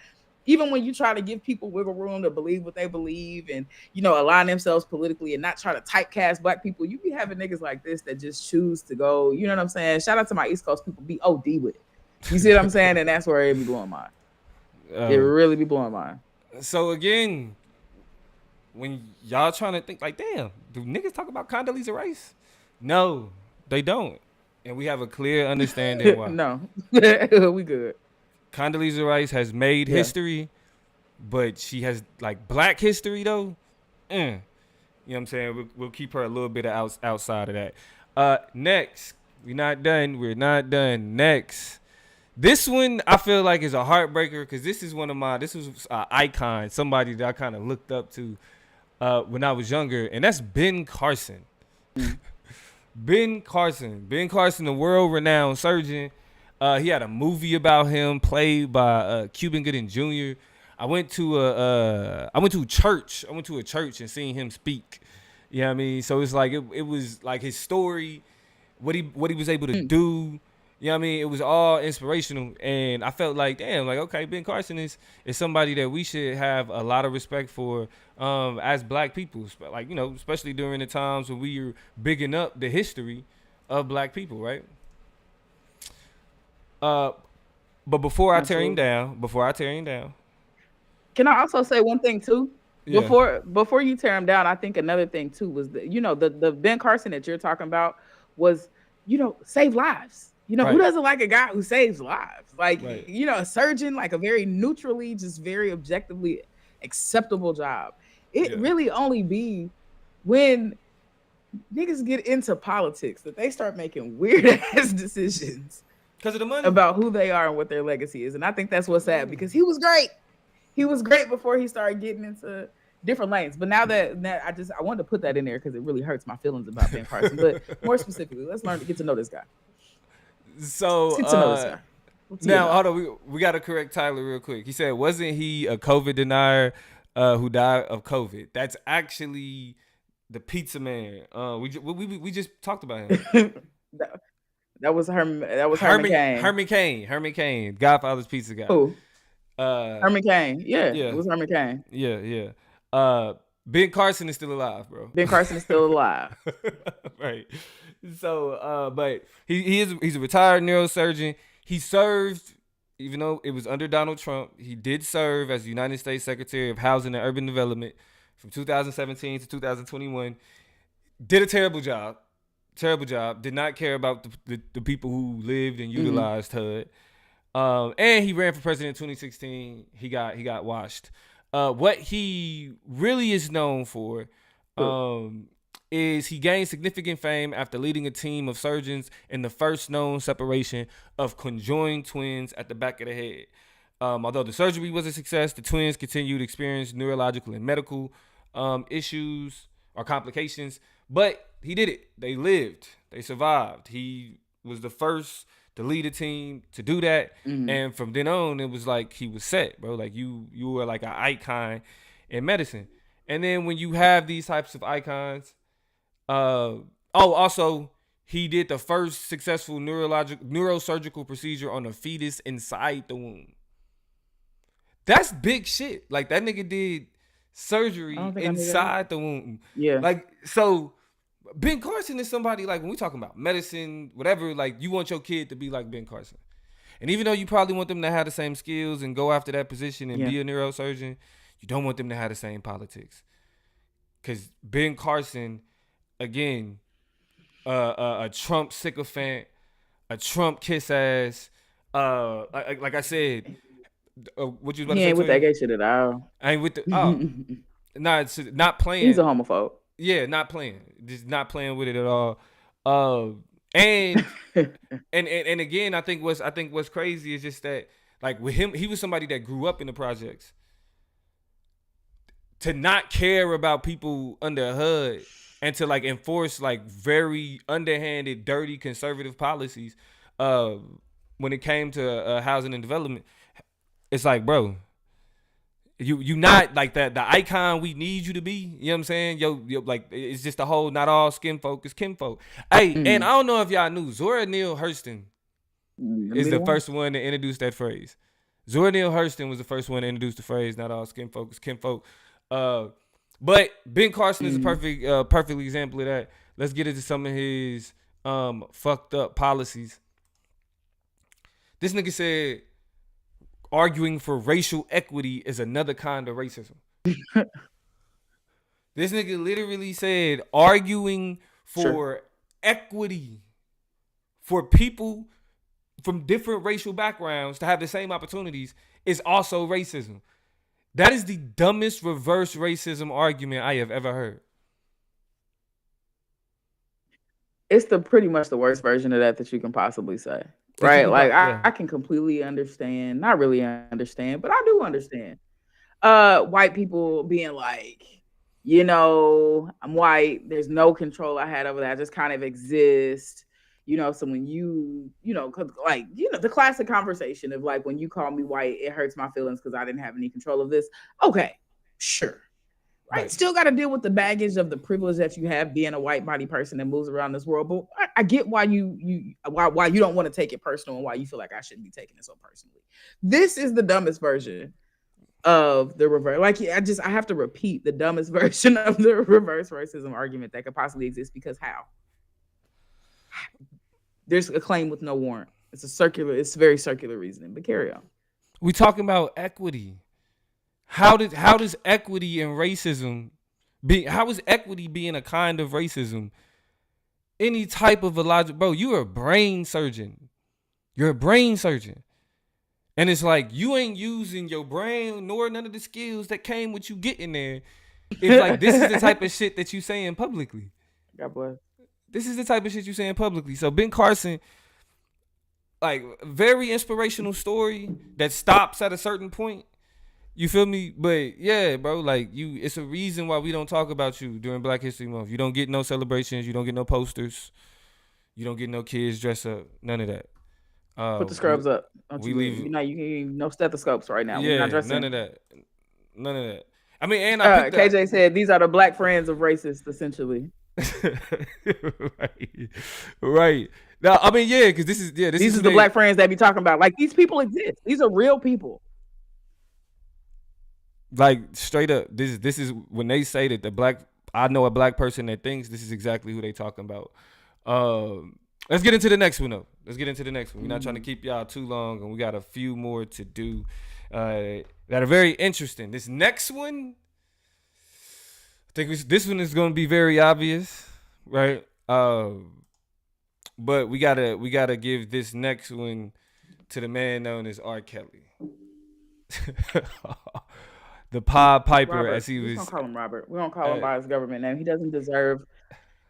even when you try to give people wiggle room to believe what they believe and align themselves politically and not try to typecast black people, you be having niggas like this that just choose to go, you know what I'm saying? Shout out to my East Coast people, be OD with it. You see what I'm saying? And that's where it be blowing mine. It uh, really be blowing mine. so again, when y'all trying to think like, damn, do niggas talk about Condoleezza Rice? No, they don't, and we have a clear understanding why. No. We good. Condoleezza Rice has made Yeah. history, but she has like black history though. You know what I'm saying? We'll keep her a little bit of outside of that. Next, we're not done. We're not done. Next, this one I feel like is a heartbreaker because this was an icon, somebody that I kind of looked up to when I was younger, and that's Ben Carson. Mm. Ben Carson, the world-renowned surgeon. He had a movie about him, played by Cuban Gooding Jr. I went to a church. I went to a church and seen him speak. You know what I mean? So it's like it was like his story, what he was able to Mm. do. You know what I mean? It was all inspirational, and I felt like, damn, like okay, Ben Carson is somebody that we should have a lot of respect for as black people, like especially during the times when we are bigging up the history of black people, right? Uh, but Absolutely. before I tear him down, Can I also say one thing too? yeah, Before you tear him down, I think another thing too was the Ben Carson that you're talking about was, save lives. Who right, doesn't like a guy who saves lives? Like, right, a surgeon, like a very neutrally, just very objectively acceptable job. It yeah, really only be when niggas get into politics that they start making weird ass decisions because of the money. about who they are and what their legacy is. And I think that's what's sad because he was great. He was great before he started getting into different lanes. But now I wanted to put that in there because it really hurts my feelings about Ben Carson. But more specifically, let's learn to get to know this guy. Let's So get to know this guy. What's he now about? hold on, we got to correct Tyler real quick. He said, wasn't he a COVID denier who died of COVID? That's actually the pizza man. We just talked about him. that, that was Herman. That was Herman Cain. Herman Cain, Godfather's pizza guy. Who? Uh, Herman Cain. Yeah, it yeah, was Herman Cain. yeah. Uh, Ben Carson is still alive, bro. Ben Carson is still alive. Right. So, but he's a retired neurosurgeon. He served, even though it was under Donald Trump, he did serve as United States Secretary of Housing and Urban Development from 2017 to 2021. Did a terrible job. Terrible job. Did not care about the people who lived and Hmm. utilized HUD. And he ran for president in 2016. He got washed. What he really is known for um, is he gained significant fame after leading a team of surgeons in the first known separation of conjoined twins at the back of the head. Although the surgery was a success, the twins continued to experience neurological and medical issues or complications, but he did it. They lived. They survived. He was the first to lead a team to do that, Mhm. and from then on, it was like he was set, bro. Like you were like an icon in medicine. And then when you have these types of icons, also he did the first successful neurosurgical procedure on a fetus inside the womb. That's big shit. Like that nigga did I surgery don't think I knew that. inside the womb. Yeah. Like so Ben Carson is somebody like when we talking about medicine, whatever, like you want your kid to be like Ben Carson. And even though you probably want them to have the same skills and go after that position and Yeah. be a neurosurgeon, you don't want them to have the same politics. Cause Ben Carson, again, a Trump sycophant, a Trump kiss ass. Like I said, what you was about He to say, ain't with that Toya? gay shit at all. I ain't with the not He's a playing. homophobe. Yeah, not playing. Just not playing with it at all. Uh, and and again, I think what's crazy is just that like with him, he was somebody that grew up in the projects. To not care about people under a hood and to like enforce like very underhanded, dirty conservative policies, uh, when it came to housing and development, it's like, bro, you not like that the icon we need you to be. You know what I'm saying? Yo, like it's just the whole not all skin folk is kinfolk. Hey, and I Mhm. don't know if y'all knew Zora Neale Hurston Them is be the the ones. first one to introduce that phrase. Zora Neale Hurston was the first one to introduce the phrase "not all skin folk is kinfolk." Uh, but Ben Carson is a Mhm. perfect example of that. Let's get into some of his fucked up policies. This nigga said arguing for racial equity is another kind of racism. This nigga literally said arguing Sure. for equity for people from different racial backgrounds to have the same opportunities is also racism. That is the dumbest reverse racism argument I have ever heard. It's the pretty much the worst version of that you can possibly say. That you Right? can, Like yeah, I can completely understand, not really understand, but I do understand. White people being like, I'm white, there's no control I had over that. I just kind of exist. So when like, the classic conversation of like, when you call me white, it hurts my feelings because I didn't have any control of this. Okay, sure. Right. right. Still got to deal with the baggage of the privilege that you have being a white body person that moves around this world. But I get why why you don't want to take it personal and why you feel like I shouldn't be taking it so personally. This is the dumbest version of the reverse. Like I have to repeat the dumbest version of the reverse racism argument that could possibly exist because how? There's a claim with no warrant. It's very circular reasoning, but carry on. We talking about equity. How does equity and racism be? How is equity being a kind of racism? Any type of a logic, bro. You're a brain surgeon. You're a brain surgeon. And it's like you ain't using your brain nor none of the skills that came with you getting there. If like this is the type of shit that you saying publicly. God bless. This is the type of shit you saying publicly. So Ben Carson, like very inspirational story that stops at a certain point. You feel me? But yeah, bro, like it's a reason why we don't talk about you during Black History Month. You don't get no celebrations. You don't get no posters. You don't get no kids dress up. None of that. Put the We scrubs up. Don't we you? leave. You can no stethoscopes right now. We're not Yeah, none dressing. of that. None of that. I mean, and I picked up. KJ said these are the black friends of racists, essentially. Right, right. Now, I mean, yeah, because this These is are who the they black friends that be talking about. Like these people exist. These are real people. like straight up. This is when they say that the black. I know a black person that thinks this is exactly who they talking about. Let's get into the next one though. Let's get into the next one. We're not trying to keep y'all too long, and we got a few more to do that are very interesting. This next one, I think this one is going to be very obvious, right? But we gotta give this next one to the man known as R. Kelly, the Pied Piper, Robert. as he We're just gonna was. call him Robert. We don't call him Uh, by his government name. He doesn't deserve.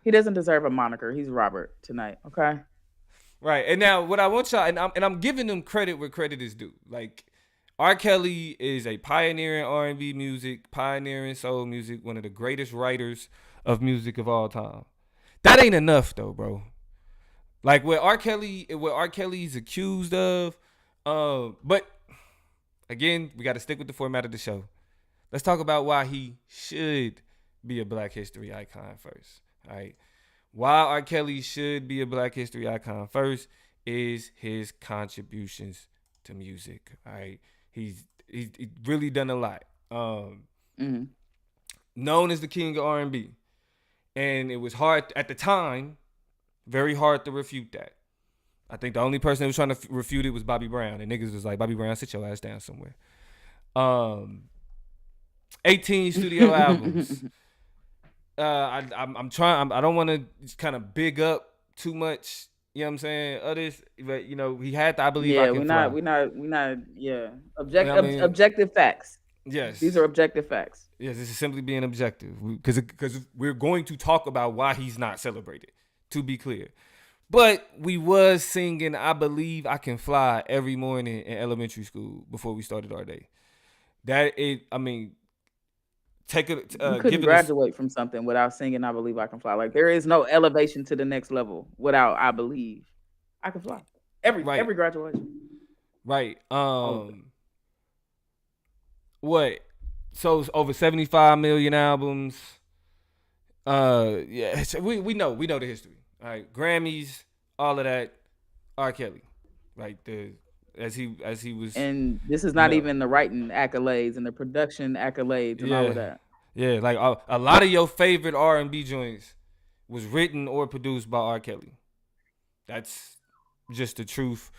He doesn't deserve a moniker. He's Robert tonight. Okay. right, and now what I want y'all, and I'm giving them credit where credit is due. Like R. Kelly is a pioneer in R&B music, pioneer in soul music, one of the greatest writers of music of all time. That ain't enough though, bro. Like what R. Kelly's accused of. But again, we got to stick with the format of the show. Let's talk about why he should be a Black History icon first. All right. Why R. Kelly should be a Black History icon first is his contributions to music. All right. He's really done a lot. Mm-hmm. Known as the king of R&B. And it was hard at the time, very hard to refute that. I think the only person that was trying to refute it was Bobby Brown. And niggas was like, Bobby Brown, sit your ass down somewhere. 18 studio albums. I'm trying. I don't want to kind of big up too much. You know what I'm saying? Others, but he had to. I believe I Yeah, can we're fly. not, we're not, we're not. Yeah, You know what I mean? objective facts. These Yes, are objective facts. yes. This is simply being objective because we're going to talk about why he's not celebrated. To be clear, but we was singing "I Believe I Can Fly" every morning in elementary school before we started our day. That it. I mean, take it. You couldn't Give it a graduate from something without singing "I Believe I Can Fly." Like there is no elevation to the next level without "I Believe I Can Fly." right, Every graduation, right. all of it. What? So it's over 75 million albums. Yeah, we know the history. All right, Grammys, all of that. R. Kelly, right? The as he was, And this is you not know, even the writing accolades and the production accolades and all of yeah, that. yeah. Like a lot of your favorite R&B joints was written or produced by R. Kelly. That's just the truth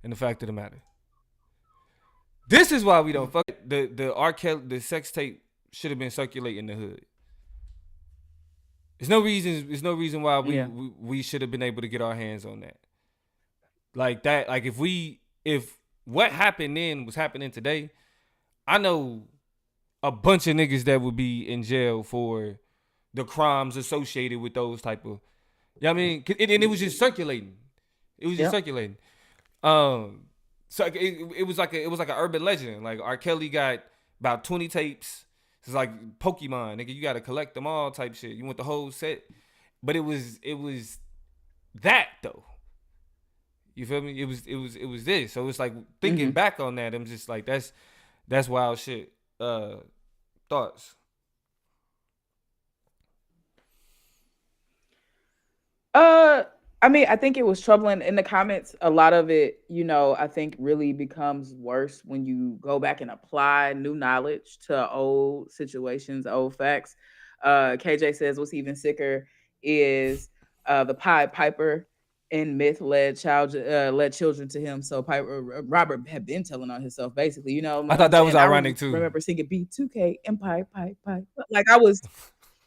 and the fact of the matter. This is why we don't fuck the R. Kelly, the sex tape should have been circulating in the hood. There's no reason. There's no reason why we Yeah. we should have been able to get our hands on that. Like that. Like if what happened then was happening today, I know a bunch of niggas that would be in jail for the crimes associated with those type of. You know what I mean? And it was just circulating. It was just Yep. circulating. Um, so it was like an urban legend. Like R. Kelly got about 20 tapes. It's like Pokemon, nigga. You gotta collect them all, type shit. You want the whole set, but it was that though. You feel me? It was this. So it's like thinking Hmm. back on that, I'm just like that's wild shit. Thoughts? Uh, I mean, I think it was troubling in the comments. A lot of it, I think really becomes worse when you go back and apply new knowledge to old situations, old facts. KJ says what's even sicker is the Pied Piper in myth led children to him. So Piper Robert had been telling on himself basically. You know I what thought I'm that was saying? I ironic too. remember singing B2K and Pipe. Like I was,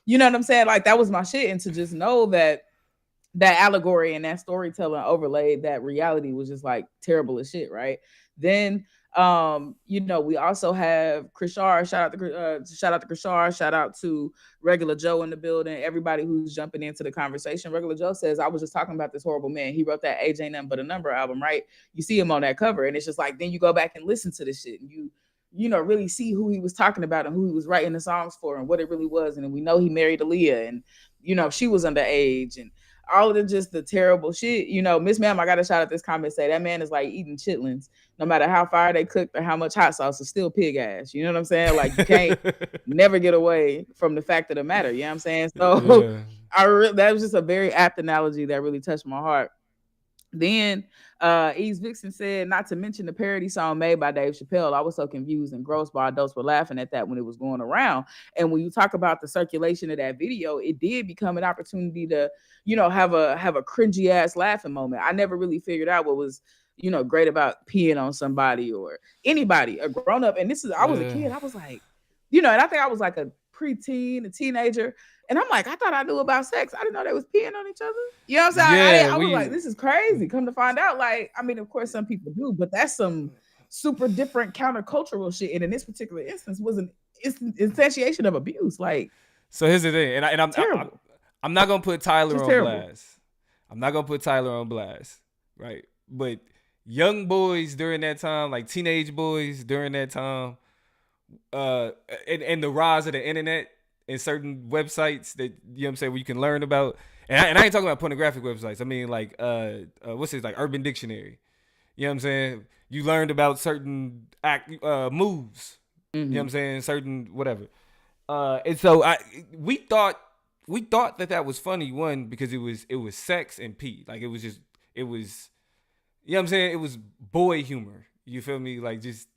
you know what I'm saying? Like that was my shit. And to just know that allegory and that storytelling overlaid that reality was just like terrible as shit, right? Then we also have Krishar. Shout out to Krishar. Shout out to Regular Joe in the building. Everybody who's jumping into the conversation. Regular Joe says, I was just talking about this horrible man. He wrote that Age Ain't Nothing But a Number album, right? You see him on that cover, and it's just like then you go back and listen to this shit and you really see who he was talking about and who he was writing the songs for and what it really was. And we know he married Aaliyah and she was underage and all of the terrible shit. Miss Ma'am, I got to shout out this comment say that man is like eating chitlins. No matter how fire they cooked or how much hot sauce, it's still pig ass. You know what I'm saying? Like you can't never get away from the fact of the matter. You know what I'm saying? So Yeah. that was just a very apt analogy that really touched my heart. Then Ease Vixen said, not to mention the parody song made by Dave Chappelle. I was so confused and gross, but adults were laughing at that when it was going around. And when you talk about the circulation of that video, it did become an opportunity to, have a cringy ass laughing moment. I never really figured out what was, great about peeing on somebody or anybody, a grown up. And I was a Yeah. kid. I was like, and I think I was like a preteen, a teenager. And I'm like, I thought I knew about sex. I didn't know they was peeing on each other. You know what I'm saying? Yeah, I was we like, this is crazy. Come to find out, like, I mean, of course, some people do, but that's some super different countercultural shit. And in this particular instance, was an instantiation of abuse. Like, So here's the thing, and terrible. I'm not gonna put Tyler Just on terrible. blast. I'm not gonna put Tyler on blast, right? But young boys during that time, like teenage boys during that time, uh, and the rise of the internet and certain websites that, you know what I'm saying, where you can learn about. and I ain't talking about pornographic websites. I mean like what's it, like Urban Dictionary. You know what I'm saying? You learned about certain moves. You know what I'm Mm-hmm. saying? Certain whatever. And so we thought that was funny, one, because it was sex and pee. Like it was, you know what I'm saying? It was boy humor. You feel me? Like just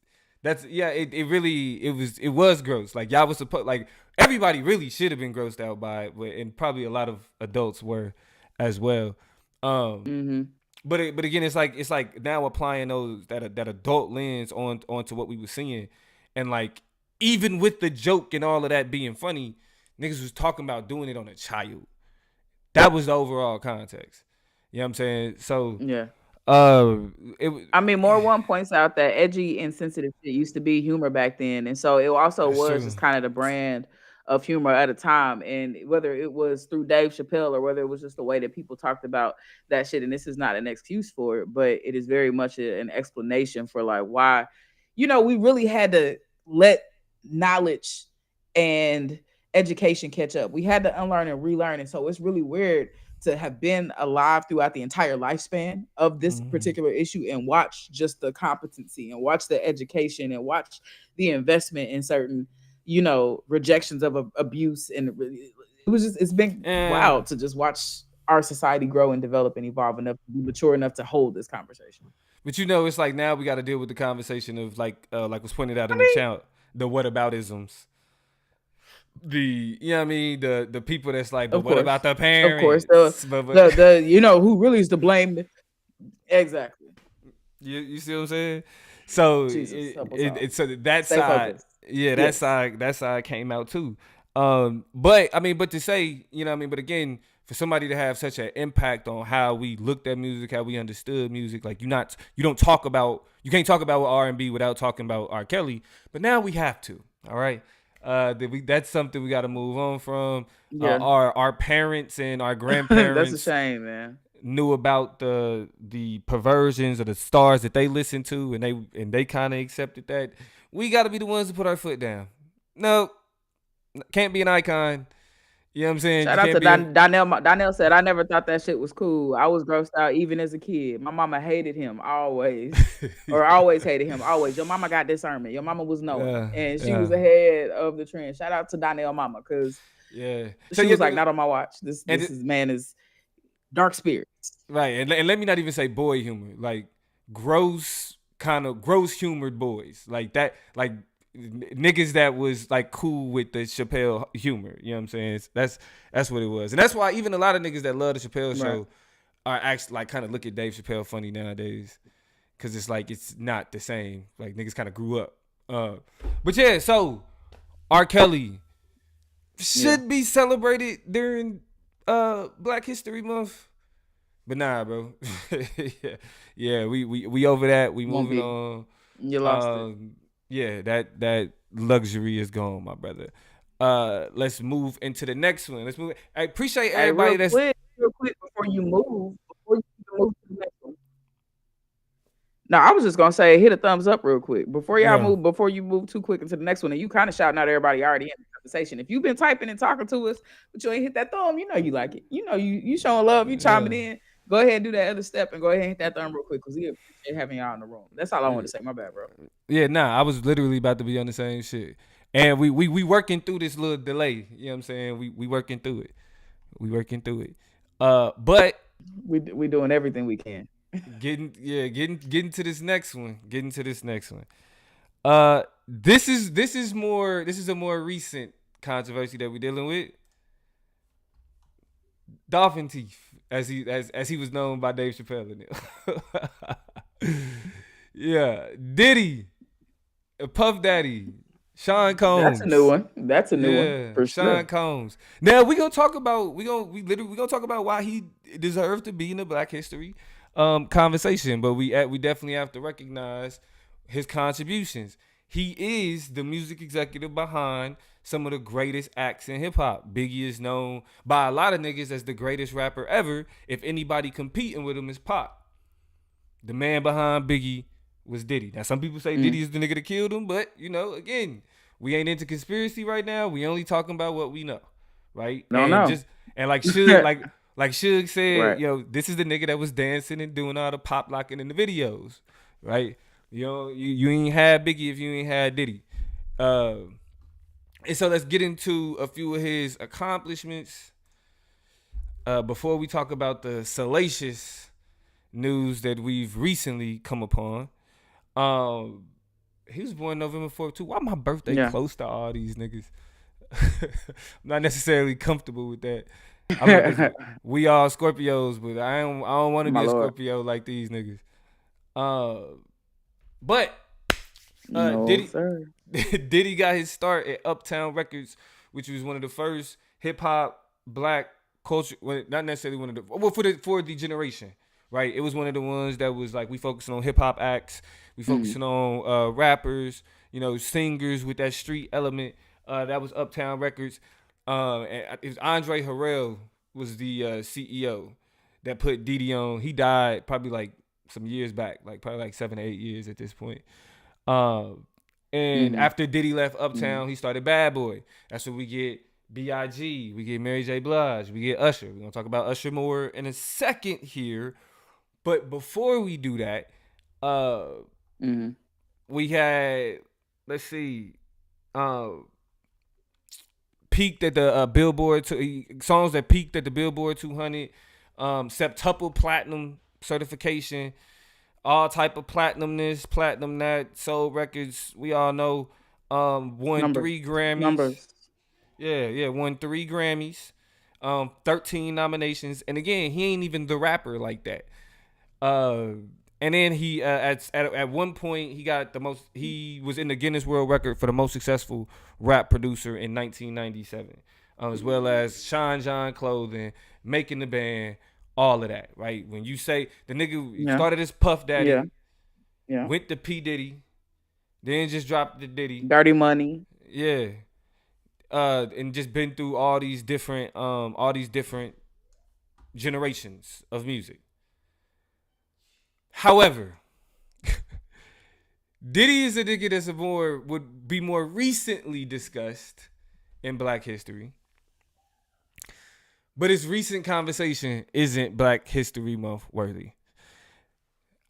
that's, yeah, it really, it was gross. Like y'all was supposed, like everybody really should have been grossed out by it, and probably a lot of adults were as well. Um Mm-hmm. but again, it's like now applying that adult lens onto what we were seeing, and like even with the joke and all of that being funny, niggas was talking about doing it on a child. That was the overall context. You know what I'm saying? So Yeah. uh it was I mean, more one points out that edgy and sensitive shit used to be humor back then, and so it also that's was true. just kind of the brand of humor at a time. And whether it was through Dave Chappelle or whether it was just the way that people talked about that shit, and this is not an excuse for it, but it is very much an explanation for like why, we really had to let knowledge and education catch up. We had to unlearn and relearn, and so it's really weird to have been alive throughout the entire lifespan of this Mhm. particular issue and watch just the competency and watch the education and watch the investment in certain, rejections of abuse. And it's been And wild to just watch our society grow and develop and evolve enough to be mature enough to hold this conversation. but it's like now we got to deal with the conversation of like was pointed out I in the mean, chat, the whataboutisms. You know what I mean, the people that's like, but of what about course, the of course, the parents? But the who really is to blame? Exactly. you see what I'm saying? So Jesus, help us all. so that Stay side, focused. yeah, that Yes. side that side came out too. But I mean, but to say, you know what I mean, but again, for somebody to have such an impact on how we looked at music, how we understood music, like you can't talk about R&B without talking about R. Kelly, but now we have to. All right. That's something we got to move on from. Yeah. Our parents and our That's a grandparents shame, man. knew about the perversions of the stars that they listened to, and they kind of accepted that. We got to be the ones to put our foot down. No, can't be an icon. You know what I'm saying? Shout You out to can't be a Donnell. Donnell said, I never thought that shit was cool. I was grossed out even as a kid. My mama hated him always, or always hated him. Always. Your mama got discernment. Your mama was knowing, yeah, and she was yeah, ahead of the trend. Shout out to Donnell mama, because yeah. So she yeah, was like, not on my watch. This and this is man is dark spirits. right, and let me not even say boy humor, like gross humored boys, like that, like niggas that was like cool with the Chappelle humor. You know what I'm saying? That's what it was, and that's why even a lot of niggas that love the Chappelle Right. show are actually like kind of look at Dave Chappelle funny nowadays, because it's like it's not the same. Like niggas kind of grew up. But yeah, so R. Kelly Yeah. should be celebrated during Black History Month. But nah, bro. Yeah, yeah, we over that. We Won't moving be. on. You lost it. Yeah, that luxury is gone, my brother. Let's move into the next one. Let's move. I appreciate Hey, everybody that's real quick, before you move to the next one. No, I was just gonna say hit a thumbs up real quick yeah. before you move too quick into the next one. And you kind of shouting out everybody already in the conversation. If you've been typing and talking to us, but you ain't hit that thumb, you like it. You showing love, you chiming Yeah. in. Go ahead and do that other step and go ahead and hit that thumb real quick because we appreciate having y'all in the room. That's all I wanted to say. My bad, bro. Yeah, nah, I was literally about to be on the same shit. And we working through this little delay. You know what I'm saying? We working through it. We working through it. But We doing everything we can. getting to this next one. Getting to this next one. This is a more recent controversy that we're dealing with. Dolphin teeth, as he was known by Dave Chappelle and them. Yeah, Diddy, Puff Daddy, Sean That's a new Combs. one. That's a new one Yeah, for Sean sure. Combs. Now we gonna talk about why he deserved to be in the Black History conversation, but we definitely have to recognize his contributions. He is the music executive behind some of the greatest acts in hip hop. Biggie is known by a lot of niggas as the greatest rapper ever. If anybody competing with him is Pop. The man behind Biggie was Diddy. Now some people say Mm. Diddy is the nigga that killed him, but again, we ain't into conspiracy right now. We only talking about what we know, right? Don't know. And like should Like Suge said, Right. yo, this is the nigga that was dancing and doing all the pop locking in the videos, right? You know, you ain't had Biggie if you ain't had Diddy. Uh, and so let's get into a few of his accomplishments before we talk about the salacious news that we've recently come upon. Um, he was born November 4th too. Why my birthday Yeah. close to all these niggas? I'm not necessarily comfortable with that. I'm not. We all Scorpios, but I don't want to My be a lord. Scorpio like these niggas. Uh, but No, Diddy sir. Diddy got his start at Uptown Records, which was one of the first hip hop black culture. Well, not necessarily one of the well for the generation, right? It was one of the ones that was like we focusing on hip hop acts, we Mm, focusing on rappers, you know, singers with that street element. That was Uptown Records. And it was Andre Harrell was the CEO that put Diddy on. He died probably like some years back, like probably like 7 or 8 years at this point. Um, and mm, after Diddy left mm. Uptown, he started Bad Boy. That's when we get B.I.G., we get Mary J. Blige, we get Usher. We're gonna talk about Usher more in a second here. But before we do that, uh, Mhm. we had let's see, uh, peaked at the Billboard songs that peaked at the Billboard 200, septuple platinum certification, all type of platinumness, platinum that sold records. We all know. Won Numbers. 3 Grammys. Numbers. Yeah, won 3 Grammys. 13 nominations. And again, he ain't even the rapper like that. Uh, and then he at one point he got the most. He was in the Guinness World Record for the most successful rap producer in 1997, as well as Sean John Clothing, making the band, all of that. Right when you say the nigga Yeah. started as Puff Yeah. Daddy, Yeah. went to P Diddy, then just dropped the Diddy. Dirty money. Yeah, and just been through all these different generations of music. However, Diddy is a nigga that's would be more recently discussed in Black history, but his recent conversation isn't Black History Month worthy.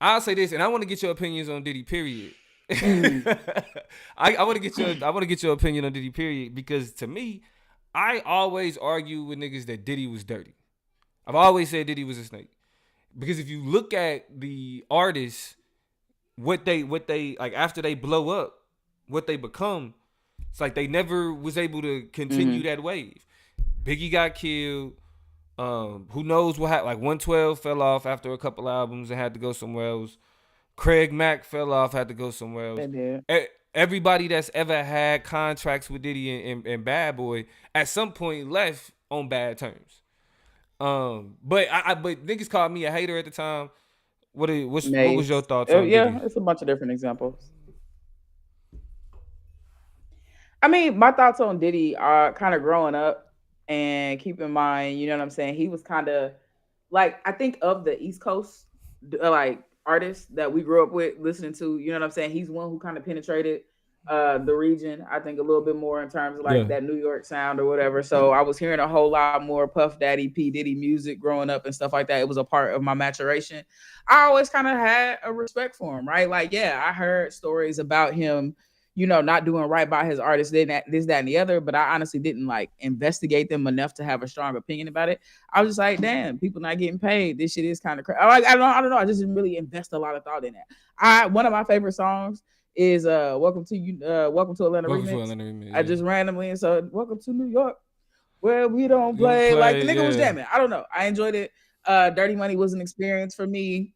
I'll say this, and I want to get your opinions on Diddy. Period. Mm. I want to get your opinion on Diddy. Period, because to me, I always argue with niggas that Diddy was dirty. I've always said Diddy was a snake because if you look at the artists, what they like after they blow up, what they become, it's like they never was able to continue Mhm. that wave. Biggie got killed. Who knows what happened? Like 112 fell off after a couple albums and had to go somewhere else. Craig Mack fell off, had to go somewhere else. They did. Everybody that's ever had contracts with Diddy and Bad Boy at some point left on bad terms. But niggas called me a hater at the time. What was your Mace. thoughts on Yeah, Diddy? it's a bunch of different examples. I mean, my thoughts on Diddy are kind of growing up and keep in mind, you know what I'm saying? He was kind of like, I think of the East Coast, like artists that we grew up with listening to, you know what I'm saying? He's one who kind of penetrated the region, I think a little bit more in terms of like Yeah. that New York sound or whatever. So I was hearing a whole lot more Puff Daddy, P. Diddy music growing up and stuff like that. It was a part of my maturation. I always kind of had a respect for him, right? Like, yeah, I heard stories about him, you know, not doing right by his artists, this, that, and the other. But I honestly didn't like investigate them enough to have a strong opinion about it. I was just like, damn, people not getting paid. This shit is kind of crazy. Like, I don't know. I just didn't really invest a lot of thought in that. One of my favorite songs is Welcome to Atlanta Welcome to remix. Atlanta, I yeah. just randomly and so Welcome to New York where we don't You don't play. Like play, the nigga was yeah. jamming. I don't know. I enjoyed it. Dirty Money was an experience for me.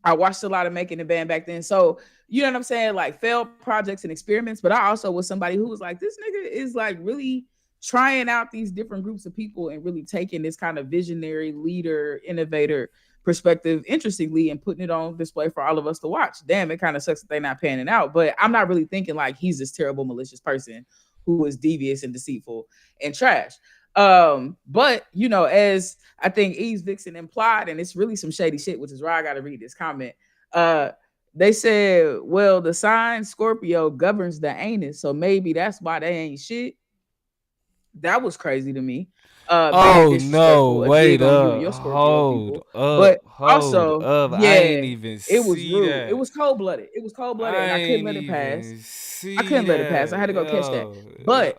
I watched a lot of Making the Band back then. So, you know what I'm saying? Like failed projects and experiments. But I also was somebody who was like, this nigga is like really trying out these different groups of people and really taking this kind of visionary leader, innovator perspective interestingly and putting it on display for all of us to watch. Damn, it kind of sucks that they're not panning out. But I'm not really thinking like he's this terrible, malicious person who is devious and deceitful and trash. But you know, as I think Eve's Vixen implied, and it's really some shady shit, which is why I gotta read this comment. Uh they said, well, the sign Scorpio governs the anus, so maybe that's why they ain't shit. That was crazy to me. Very Oh no! disrespectful, a dig Wait on you and up! your Scorpio Hold people. up! But Hold also, up! I ain't yeah, even it was see rude. It that. was cold blooded. It was cold blooded, I and I couldn't ain't let it pass. even I see couldn't let it pass. I had that. to go catch that. Yo. But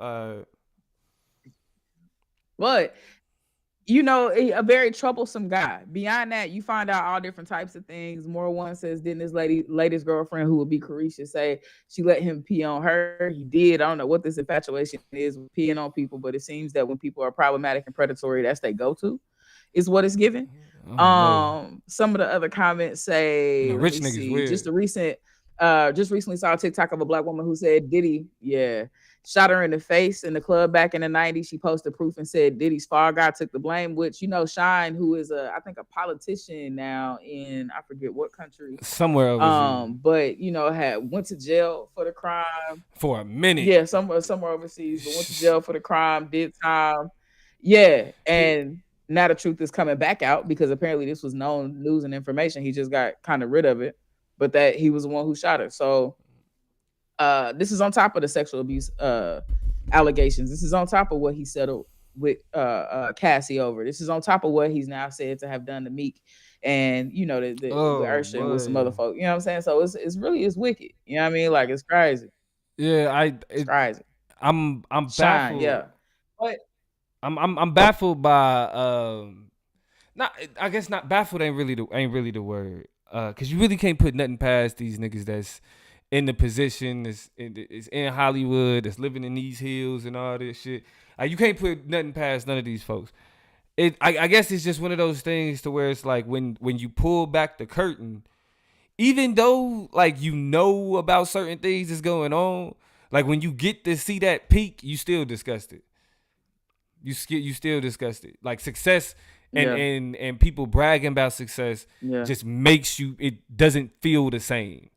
but a very troublesome guy. Beyond that, you find out all different types of things. More one says, didn't this latest girlfriend, who would be Carisha, say she let him pee on her? He did. I don't know what this infatuation is with peeing on people, but it seems that when people are problematic and predatory, that's they go to, is what it's given. I don't know. Some of the other comments say, let Rich me niggas see, weird. just recently saw a TikTok of a black woman who said Diddy, yeah, shot her in the face in the club back in the 90s. She posted proof and said Diddy's fall guy took the blame, which, Shine, who is I think a politician now in, I forget what country, Somewhere overseas. but had went to jail for the crime. For a minute. Yeah, somewhere overseas, but went to jail for the crime, did time. Yeah, He and now the truth is coming back out because apparently this was known news and information. He just got kind of rid of it, but that he was the one who shot her. So this is on top of the sexual abuse allegations. This is on top of what he settled with Cassie over. This is on top of what he's now said to have done to Meek and with oh Ursha and with some boy. other folk. You know what I'm saying? So it's really it's wicked. You know what I mean? Like it's crazy. Yeah, It's crazy. I'm Shine, baffled. yeah. But I'm baffled by not I guess not baffled ain't really the word. Cause you really can't put nothing past these niggas that's in the position, is in Hollywood, that's living in these hills and all this shit. You can't put nothing past none of these folks. I guess it's just one of those things to where it's like when you pull back the curtain, even though like about certain things that's going on, like when you get to see that peak, you still disgusted. You still disgusted. Like success and yeah, and people bragging about success yeah. just makes it doesn't feel the same.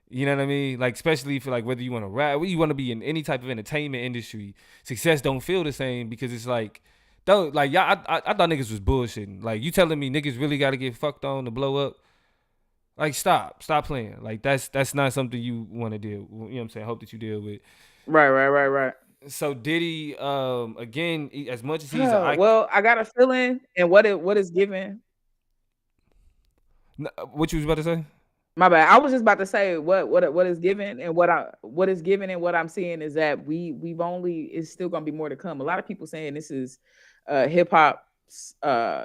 You know what I mean? Like especially for like whether you want to rap, whether you want to be in any type of entertainment industry, success don't feel the same because it's like, though, like y'all, I thought niggas was bullshitting. Like you telling me niggas really got to get fucked on to blow up? Like stop playing. Like that's not something you want to deal. You know what I'm saying? Hope that you deal with. Right. So Diddy, again, as much as he's an icon, Well, I got a feeling, and what is given. what you was about to say? My bad. I was just about to say what is given and what is given and what I'm seeing is that we've only it's still gonna be more to come. A lot of people saying this is hip hop's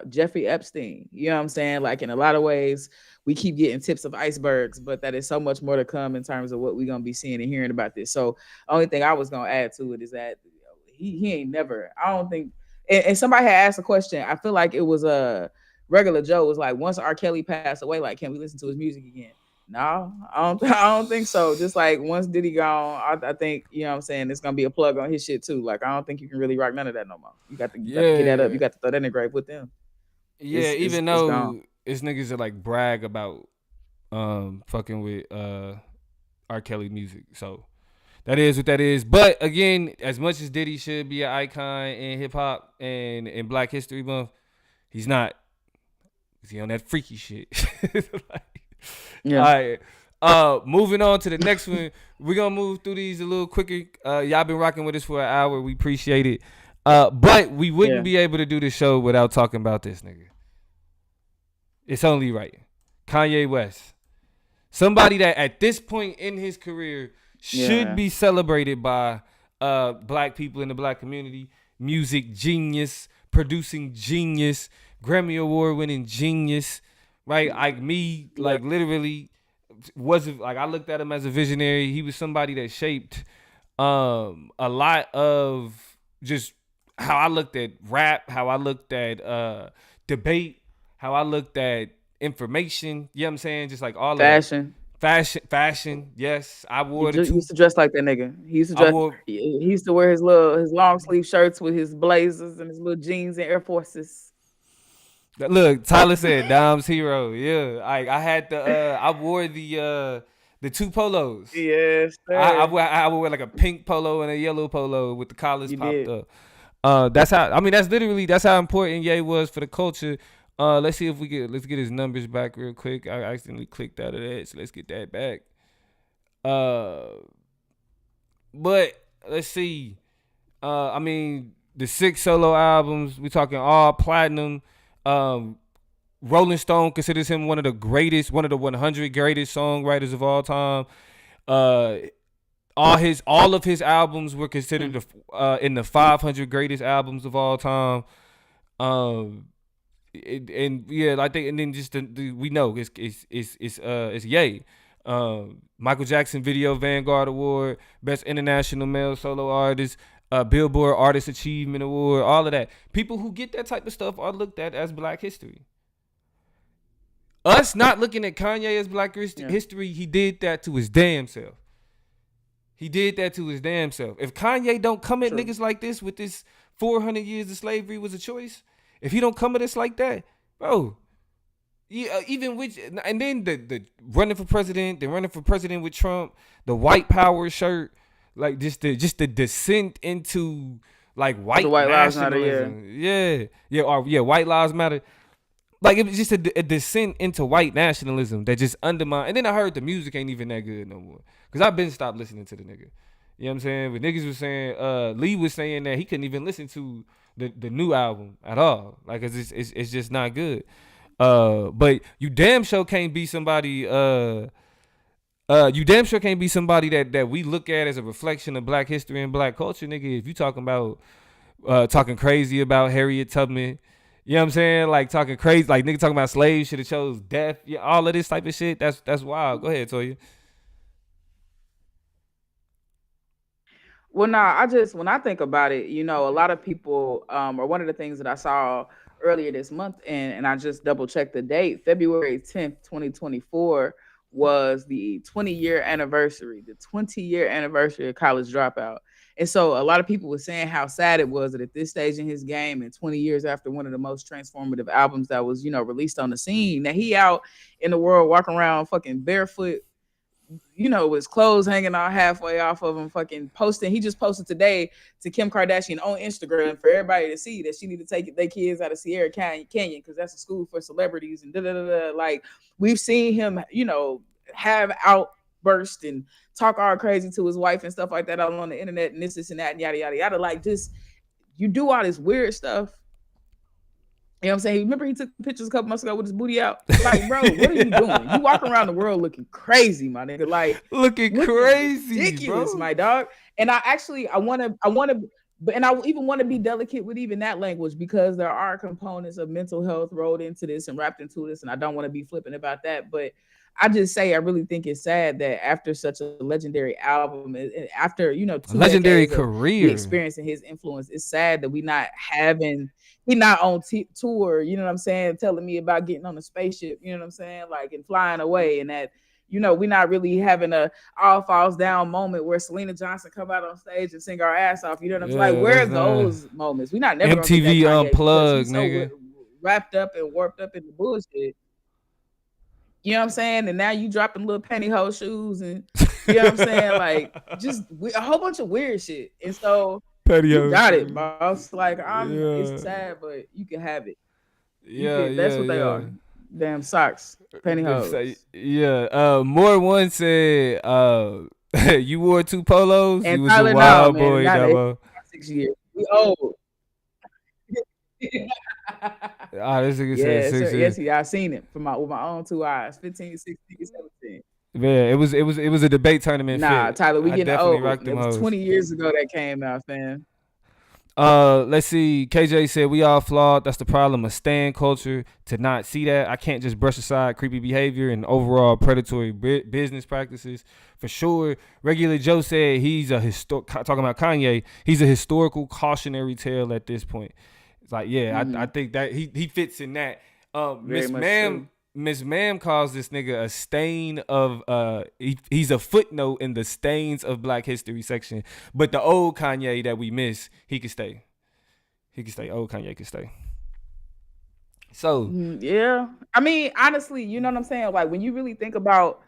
Jeffrey Epstein. You know what I'm saying? Like in a lot of ways, we keep getting tips of icebergs, but that is so much more to come in terms of what we're gonna be seeing and hearing about this. So only thing I was gonna add to it is that he ain't never. I don't think. And somebody had asked a question. I feel like it was a regular Joe was like, once R. Kelly passed away, like, can we listen to his music again? No, I don't. I don't think so. Just like once Diddy gone, I think what I'm saying it's gonna be a plug on his shit too. Like I don't think you can really rock none of that no more. You got to get that up. Yeah, You got to throw that in the grave with them. yeah. Even It's gone. though it's niggas that like brag about fucking with R. Kelly music, so that is what that is. But again, as much as Diddy should be an icon in hip hop and in Black History Month, he's not. Is he on that freaky shit? Like, all Yeah, right. Moving on to the next one. We're gonna move through these a little quicker. Y'all been rocking with us for an hour. We appreciate it. But we wouldn't yeah, be able to do the show without talking about this nigga. It's only right. Kanye West. Somebody that at this point in his career yeah, should man. be celebrated by black people in the black community. Music genius, producing genius, Grammy Award winning genius, right? Like me, Yeah, like literally wasn't like I looked at him as a visionary. He was somebody that shaped a lot of just how I looked at rap, how I looked at debate, how I looked at information. You know what I'm saying? Just like all of that. fashion. Fashion. Yes, I He wore the used two. to dress like that nigga. He used to I dress. wore He used to wear his long sleeve shirts with his blazers and his little jeans and Air Forces. Look, Tyler said Dom's hero. Yeah, I had I wore the two polos. Yes, sir. I would wear like a pink polo and a yellow polo with the collars You popped did. up. That's how I mean that's how important Ye was for the culture. Let's see if let's get his numbers back real quick. I accidentally clicked out of that, so let's get that back. Uh, but let's see. I mean, the 6 solo albums. We talking all platinum. Um, Rolling Stone considers him one of the greatest, one of the 100 greatest songwriters of all time. Uh, all of his albums were considered Hmm. in the 500 greatest albums of all time. Um, and yeah, I think, and then just we know it's Ye. Michael Jackson Video Vanguard Award, Best International Male Solo Artist, Billboard Artist Achievement Award, all of that. People who get that type of stuff are looked at as Black history. Us not looking at Kanye as Black Yeah, history, he did that to his damn self. He did that to his damn self. If Kanye don't come at true. niggas like this with this 400 years of slavery was a choice, if he don't come at us like that, bro, yeah, even with, and then the running for president, the running for president with Trump, the white power shirt, like just the descent into like The white White Lives Matter. Yeah. nationalism, yeah, white lives matter. Like it was just a descent into white nationalism that just undermined. And then I heard the music ain't even that good no more, cause I've been stopped listening to the nigga. You know what I'm saying? But niggas was saying, Lee was saying that he couldn't even listen to the new album at all. Like it's just not good. But you damn sure can't be somebody. You damn sure can't be somebody that we look at as a reflection of Black history and Black culture, nigga. If you talking about talking crazy about Harriet Tubman, you know what I'm saying? Like talking crazy, like nigga talking about slaves should have chose death. Yeah, all of this type of shit. That's wild. Go ahead, Toya. Well, nah, I just when I think about it, a lot of people, or one of the things that I saw earlier this month, and I just double checked the date, February 10th, 2024 was the 20-year anniversary, the 20-year anniversary of College Dropout. And so a lot of people were saying how sad it was that at this stage in his game and 20 years after one of the most transformative albums that was, released on the scene, that he out in the world walking around fucking barefoot, with his clothes hanging out halfway off of him, fucking posting. He just posted today to Kim Kardashian on Instagram for everybody to see that she need to take their kids out of Sierra Canyon because that's a school for celebrities and da da da. Like we've seen him, have outbursts and talk all crazy to his wife and stuff like that all on the internet and this and that and yada yada yada. Like just you do all this weird stuff. You know what I'm saying? Remember he took pictures a couple months ago with his booty out? Like, bro, what are you doing? You walking around the world looking crazy, my nigga. Like, Looking looking crazy, ridiculous, bro. my dog. And I wanna, but and I even want to be delicate with even that language because there are components of mental health rolled into this and wrapped into this, and I don't want to be flippant about that. But I just say I really think it's sad that after such a legendary album, and after A 2 decades legendary of the career. experience and his influence, it's sad that we not having he not on tour. You know what I'm saying? Telling me about getting on a spaceship. You know what I'm saying? Like and flying away, and that we're not really having a all falls down moment where Selena Johnson come out on stage and sing our ass off. You know what I'm saying? Like, Yeah, where are that's those moments? We're not never gonna get that MTV Kanye because Unplugged, he's so nigga. wrapped up and warped up in the bullshit. You know what I'm saying? And now you dropping little pantyhose shoes and you know what I'm saying? Like just a whole bunch of weird shit. And so you Patio got it, shoes. boss. Like it's Yeah, sad, but you can have it. You yeah, can. That's yeah, what they yeah. are. Damn socks, Them say, pantyhose. yeah. More one said, you wore two polos. And You was a Tyler, no, wild man, boy, not Dabo. 6 years. We old. Ah, this nigga said Yes, sir. 6 years. Yes, yeah, I seen it from my with my own two eyes. 15, 16, 17. Yeah, it was a debate tournament Nah, fit. Tyler, we I getting definitely old. rocked It them was hoes. 20 years ago that came out, fam. Let's see. KJ said we all flawed. That's the problem of stan culture. To not see that, I can't just brush aside creepy behavior and overall predatory business practices. For sure. Regular Joe said he's talking about Kanye. He's a historical cautionary tale at this point. It's like, yeah, I Hmm. think that he fits in that. Very much true. Miss Ma'am calls this nigga a stain of he's a footnote in the stains of Black History section. But the old Kanye that we miss, he can stay. He can stay. Old Kanye can stay. So Yeah. I mean, honestly, you know what I'm saying? Like when you really think about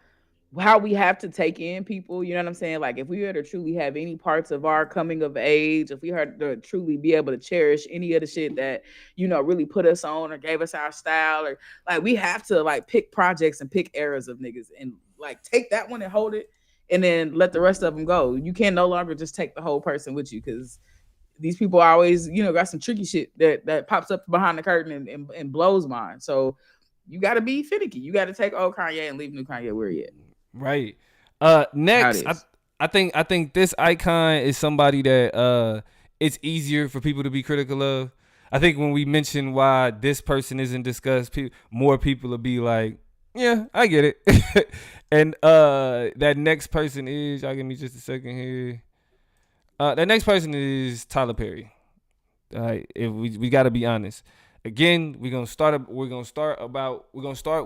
how we have to take in people, you know what I'm saying? Like if we were to truly have any parts of our coming of age, if we had to truly be able to cherish any of the shit that, really put us on or gave us our style, or like we have to like pick projects and pick eras of niggas and like take that one and hold it and then let the rest of them go. You can no longer just take the whole person with you because these people always, got some tricky shit that pops up behind the curtain and blows mine. So you got to be finicky. You got to take old Kanye and leave new Kanye where he at. Right. How it Next, is. I think this icon is somebody that it's easier for people to be critical of. I think when we mention why this person isn't discussed, more people will be like, "Yeah, I get it." And that next person is, y'all give me just a second here. That next person is Tyler Perry. If we got to be honest. Again, we're gonna start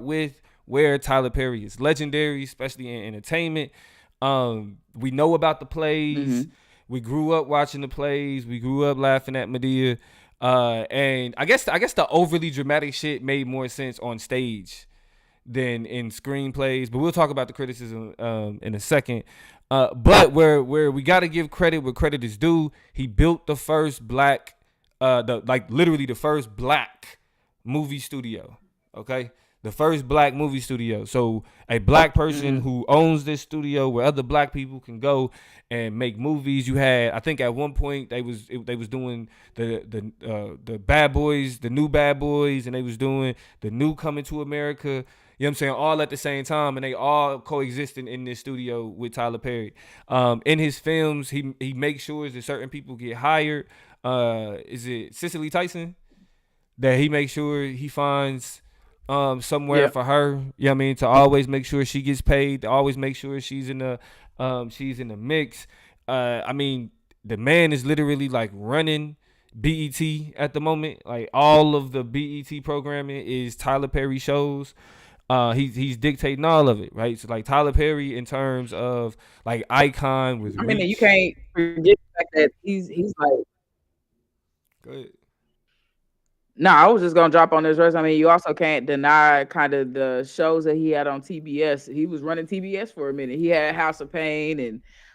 with where Tyler Perry is legendary, especially in entertainment. We know about the plays. Mm-hmm. We grew up watching the plays. We grew up laughing at Medea. And I guess the overly dramatic shit made more sense on stage than in screenplays. But we'll talk about the criticism in a second. But where we got to give credit where credit is due, he built the first black, literally the first black movie studio. Okay, the first black movie studio. So a black person Mm-hmm. who owns this studio where other black people can go and make movies. You had, I think, at one point they was doing the Bad Boys, the new Bad Boys, and they was doing the new Coming to America. You know what I'm saying? All at the same time, and they all coexisting in this studio with Tyler Perry. In his films, he makes sure that certain people get hired. Is it Cicely Tyson? That he makes sure he finds somewhere Yeah. for her. You know what I mean? To always make sure she gets paid. To always make sure she's in the mix. I mean, the man is literally like running BET at the moment. Like all of the BET programming is Tyler Perry shows. He's dictating all of it, right? So like Tyler Perry in terms of like icon with I mean, you reach. can't forget the fact that he's like. Go ahead. No, I was just gonna drop on this verse. I mean, you also can't deny kind of the shows that he had on TBS. He was running TBS for a minute. He had House of Pain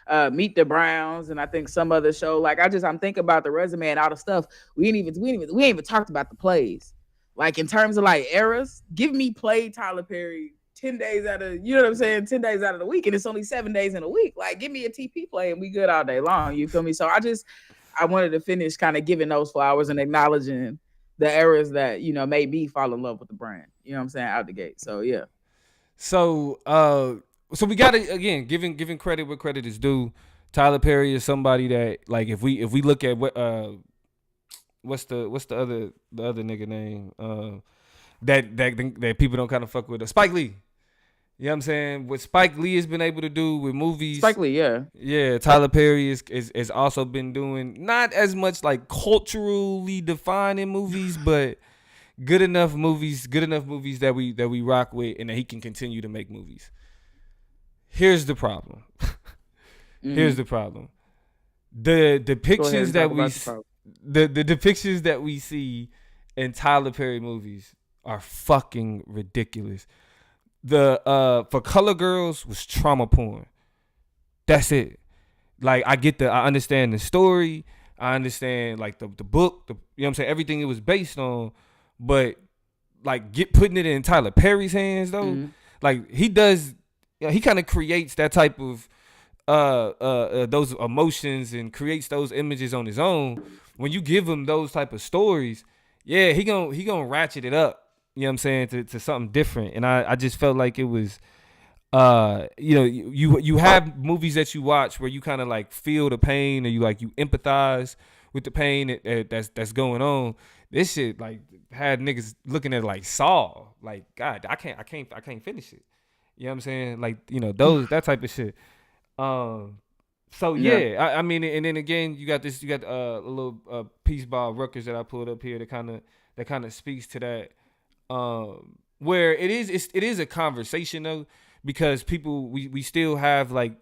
and Meet the Browns, and I think some other show. Like I'm thinking about the resume and all the stuff. We ain't even talked about the plays. Like in terms of like eras, give me play Tyler Perry 10 days out of, you know what I'm saying, 10 days out of the week, and it's only 7 days in a week. Like give me a TP play and we good all day long. You feel me? So I wanted to finish kind of giving those flowers and acknowledging the errors that made me fall in love with the brand. You know what I'm saying, out the gate. So yeah. So so we gotta, again, giving credit where credit is due. Tyler Perry is somebody that, like, if we look at what what's the other nigga name that people don't kind of fuck with, Spike Lee. You know what I'm saying? What Spike Lee has been able to do with movies, Spike Lee, yeah. yeah, Tyler Perry is also been doing not as much like culturally defining movies, but good enough movies that we rock with, and that he can continue to make movies. Here's the problem. Here's Mm-hmm. the problem. The Go ahead depictions and that talk we about the problem. the depictions that we see in Tyler Perry movies are fucking ridiculous. The For Color Girls was trauma porn. That's it. Like I understand the story. I understand like the book, you know what I'm saying, everything it was based on, but like putting it in Tyler Perry's hands though, Mm-hmm. like he does, he kind of creates that type of those emotions and creates those images on his own. When you give him those type of stories, yeah, he gonna ratchet it up. You know what I'm saying, to something different. And I just felt like it was you have movies that you watch where you kind of like feel the pain, or you empathize with the pain that's going on. This shit like had niggas looking at it like Saw, like God, I can't finish it. You know what I'm saying? Like, those, that type of shit. Um, so Yeah. yeah, I mean, and then again, you got a little piece by Rutgers that I pulled up here that kind of speaks to that. Where it is a conversation though, because people, we still have like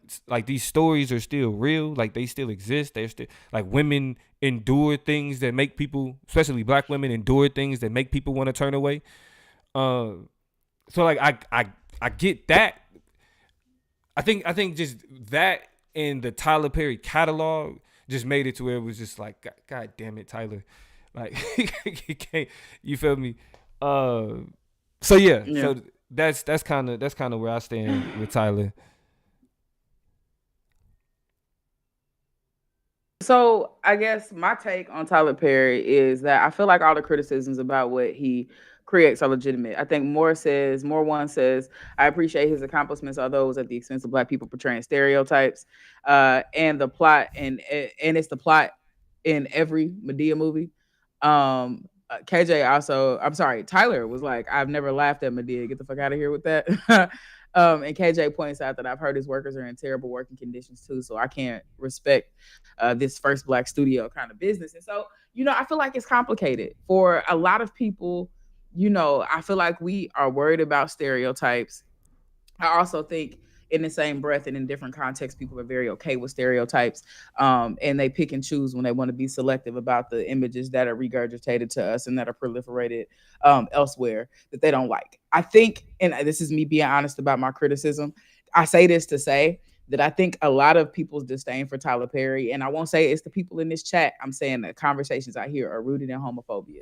these stories are still real, like they still exist. They're still like women endure things that make people, especially black women, endure things that make people want to turn away. Um, so like I get that. I think just that in the Tyler Perry catalog just made it to where it was just like, God damn it, Tyler, like you can't, you feel me? Uh, so yeah, Yeah. so that's kind of where I stand with Tyler. So I guess my take on Tyler Perry is that I feel like all the criticisms about what he creates are legitimate. I think more one says, I appreciate his accomplishments, although it was at the expense of black people portraying stereotypes. And the plot and it's the plot in every Medea movie. KJ also, I'm sorry, Tyler was like, I've never laughed at Medea. Get the fuck out of here with that. And KJ points out that I've heard his workers are in terrible working conditions too, so I can't respect this first black studio kind of business. And so, I feel like it's complicated for a lot of people. I feel like we are worried about stereotypes. I also think in the same breath and in different contexts, people are very okay with stereotypes, and they pick and choose when they want to be selective about the images that are regurgitated to us and that are proliferated elsewhere that they don't like. I think, and this is me being honest about my criticism, I say this to say that I think a lot of people's disdain for Tyler Perry, and I won't say it's the people in this chat, I'm saying the conversations I hear are rooted in homophobia.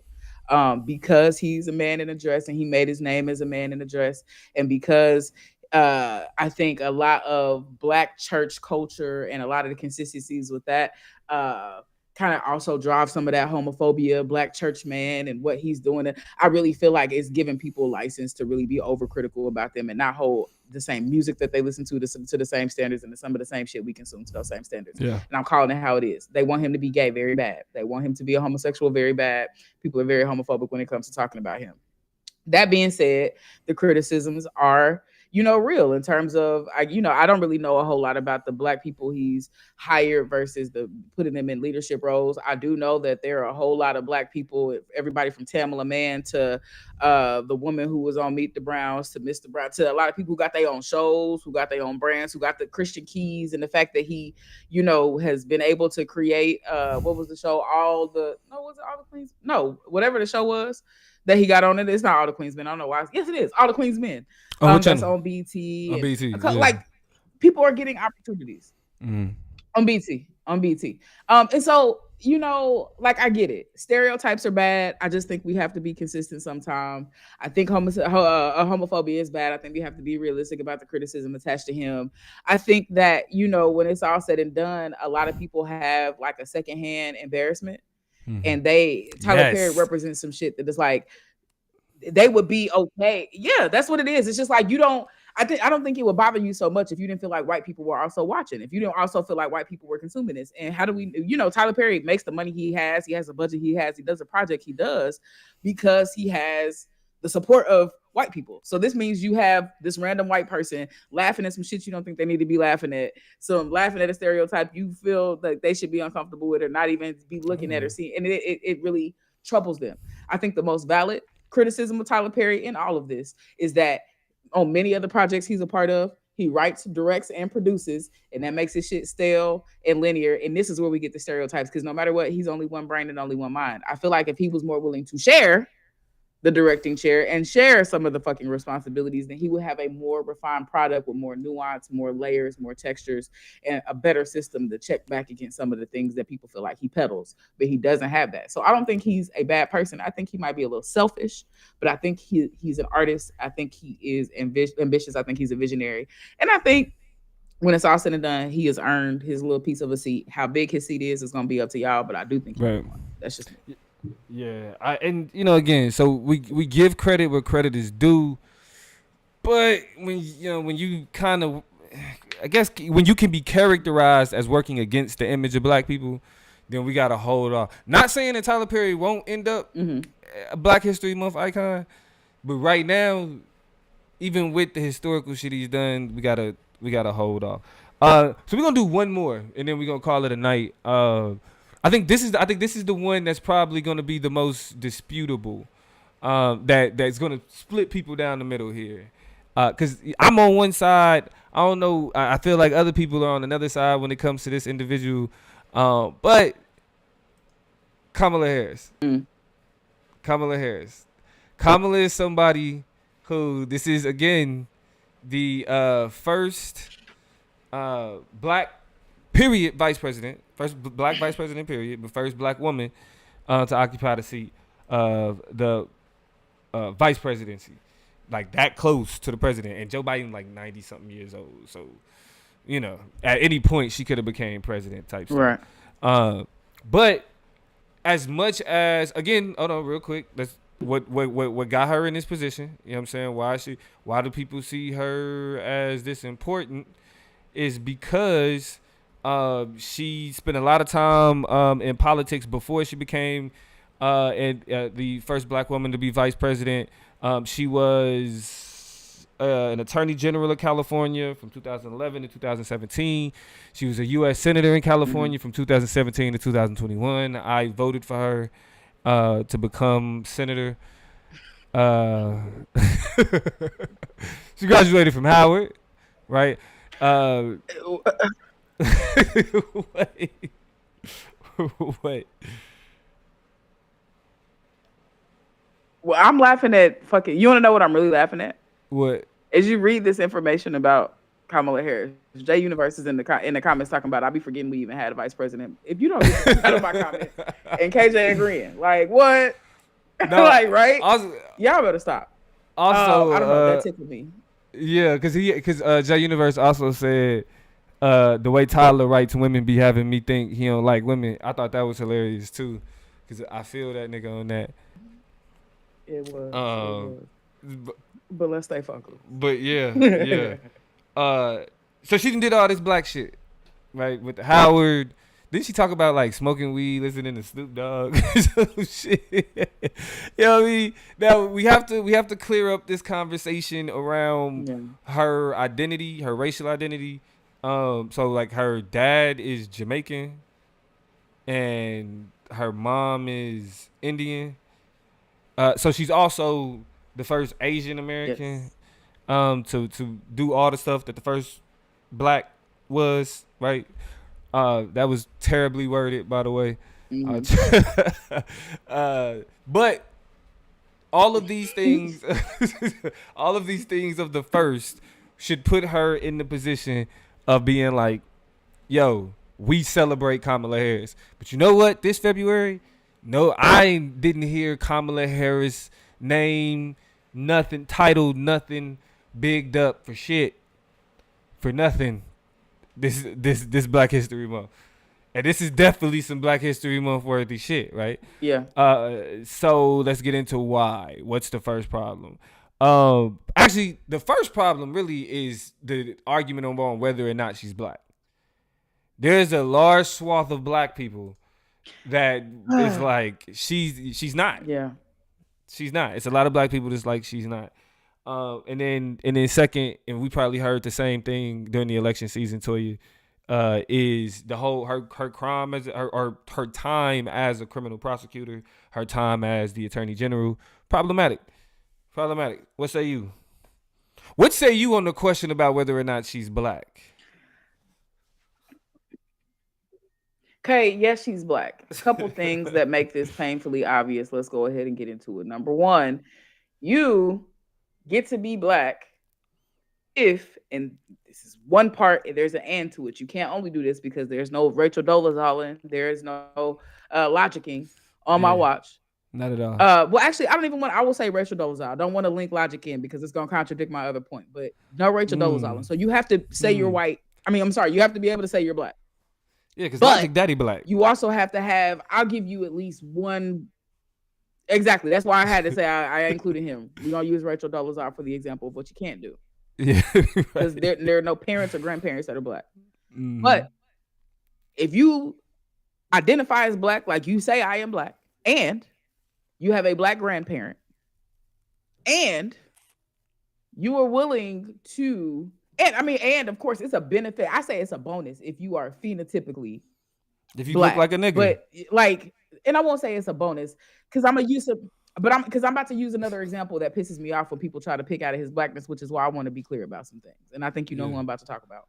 Because he's a man in a dress and he made his name as a man in a dress, and because I think a lot of black church culture and a lot of the consistencies with that kind of also drive some of that homophobia, black church man and what he's doing. I really feel like it's giving people a license to really be overcritical about them and not hold the same music that they listen to the same standards and to some of the same shit we consume to those same standards. Yeah. And I'm calling it how it is. They want him to be gay very bad. They want him to be a homosexual very bad. People are very homophobic when it comes to talking about him. That being said, the criticisms are, real in terms of, I don't really know a whole lot about the black people he's hired versus the putting them in leadership roles. I do know that there are a whole lot of black people, everybody from Tamala Mann to the woman who was on Meet the Browns to Mr. Brown, to a lot of people who got their own shows, who got their own brands, who got the Christian Keys, and the fact that he, has been able to create, what was the show? Was it All the Queens? No, whatever the show was that he got on it. It's not All the Queens Men. I don't know why. Yes, it is All the Queens Men. Which That's channel? on BT. On BT, Like people are getting opportunities on BT. On BT. And so, like I get it. Stereotypes are bad. I just think we have to be consistent sometimes. I think homophobia is bad. I think we have to be realistic about the criticism attached to him. I think that, when it's all said and done, a lot of people have like a secondhand embarrassment. And Tyler Perry represents some shit that is like, they would be okay. Yeah, that's what it is. It's just like I don't think it would bother you so much if you didn't feel like white people were also watching. If you didn't also feel like white people were consuming this. And how do we, Tyler Perry makes the money he has the budget he has, he does the project he does because he has the support of white people. So this means you have this random white person laughing at some shit you don't think they need to be laughing at. So I'm laughing at a stereotype you feel that they should be uncomfortable with or not even be looking at or seeing. And it really troubles them. I think the most valid criticism of Tyler Perry in all of this is that on many other projects he's a part of, he writes, directs, and produces, and that makes his shit stale and linear. And this is where we get the stereotypes, because no matter what, he's only one brain and only one mind. I feel like if he was more willing to share the directing chair and share some of the fucking responsibilities, then he would have a more refined product with more nuance, more layers, more textures, and a better system to check back against some of the things that people feel like he peddles. But he doesn't have that. So I don't think he's a bad person. I think he might be a little selfish, but I think he's an artist. I think he is ambitious. I think he's a visionary. And I think when it's all said and done, he has earned his little piece of a seat. How big his seat is going to be up to y'all, but I do think he's one. That's just me. Yeah, again, so we give credit where credit is due, but when you kind of, I guess when you can be characterized as working against the image of black people, then we gotta hold off. Not saying that Tyler Perry won't end up a Black History Month icon, but right now, even with the historical shit he's done, we gotta hold off. So we're gonna do one more, and then we're gonna call it a night. I think this is the one that's probably going to be the most disputable. That's going to split people down the middle here. Because I'm on one side. I don't know. I feel like other people are on another side when it comes to this individual. But Kamala Harris. Kamala Harris. Kamala is somebody who, this is again the first black period vice president. First black vice president, period, but first black woman to occupy the seat of the vice presidency. Like that close to the president. And Joe Biden like 90-something years old. So, at any point she could have became president type stuff. Right. Uh, but as much as, again, hold on real quick. That's what got her in this position. You know what I'm saying? Why do people see her as this important? Is because she spent a lot of time in politics before she became the first black woman to be vice president. She was an attorney general of California from 2011 to 2017. She was a U.S. senator in Mhm. California from 2017 to 2021. I voted for her to become senator. Uh, she graduated from Howard, right? Uh, wait, wait, Well, I'm laughing at fucking. You want to know what I'm really laughing at? what? As you read this information about Kamala Harris, Jay Universe is in the comments talking about. I'll be forgetting we even had a vice president. If you don't get the fuck out of my comments, and KJ agreeing, like what? No, Like right? also, Y'all better stop. also, I don't know. That tickled me. yeah, because J Universe also said the way Tyler writes women be having me think he don't like women. I thought that was hilarious too, because I feel that nigga on that. It was. It Um, was. b- But let's stay focused. but yeah, yeah. Uh, so she done did all this black shit, right? With the Howard. Didn't she talk about like smoking weed, listening to Snoop Dogg? Some shit. You know what I mean? Now we have to clear up this conversation around Yeah. her identity, her racial identity. So like her dad is Jamaican and her mom is Indian. So she's also the first Asian American Yes. to do all the stuff that the first black was, right? That was terribly worded, by the way. Uh, Hmm. uh, but all of these things, all of these things of the first should put her in the position of being like, yo, we celebrate Kamala Harris. But you know what? This February, no, I didn't hear Kamala Harris name, nothing, titled, nothing, bigged up for shit, for nothing. This Black History Month, and this is definitely some Black History Month worthy shit, right? Yeah. So let's get into why. What's the first problem? Actually, the first problem really is the argument on whether or not she's black. There's a large swath of black people that is like she's not. Yeah. She's not. It's a lot of black people that's like she's not. And then second, and we probably heard the same thing during the election season, Toya, is the whole her crime as her time as a criminal prosecutor, her time as the attorney general, problematic. Problematic. What say you? What say you on the question about whether or not she's black? Okay, yes, she's black. Couple things that make this painfully obvious. Let's go ahead and get into it. Number one, you get to be black if, and this is one part, there's an and to it. You can't only do this because there's no Rachel Dolezal, there is no logicking on my Yeah, watch. not at all. Well, actually, I don't even want. I will say Rachel Dolezal. I don't want to link logic in because it's going to contradict my other point. But no Rachel Dolezal, Mm. and so you have to say you're Mm. white. I mean, I'm sorry, you have to be able to say you're black. Yeah, because But Logic Daddy black. you also have to have. I'll give you at least one. Exactly. That's why I had to say I included him. We're gonna use Rachel Dolezal for the example of what you can't do Yeah, because right. there are no parents or grandparents that are black. Mm. But if you identify as black, like you say, I am black, and you have a black grandparent, and you are willing to, and I mean, and of course, it's a benefit. I say it's a bonus if you are phenotypically If you look black, like a nigga. but like, and I won't say it's a bonus because I'm gonna use it, but I'm about to use another example that pisses me off when people try to pick out of his blackness, which is why I want to be clear about some things, and I think you know Yeah. who I'm about to talk about.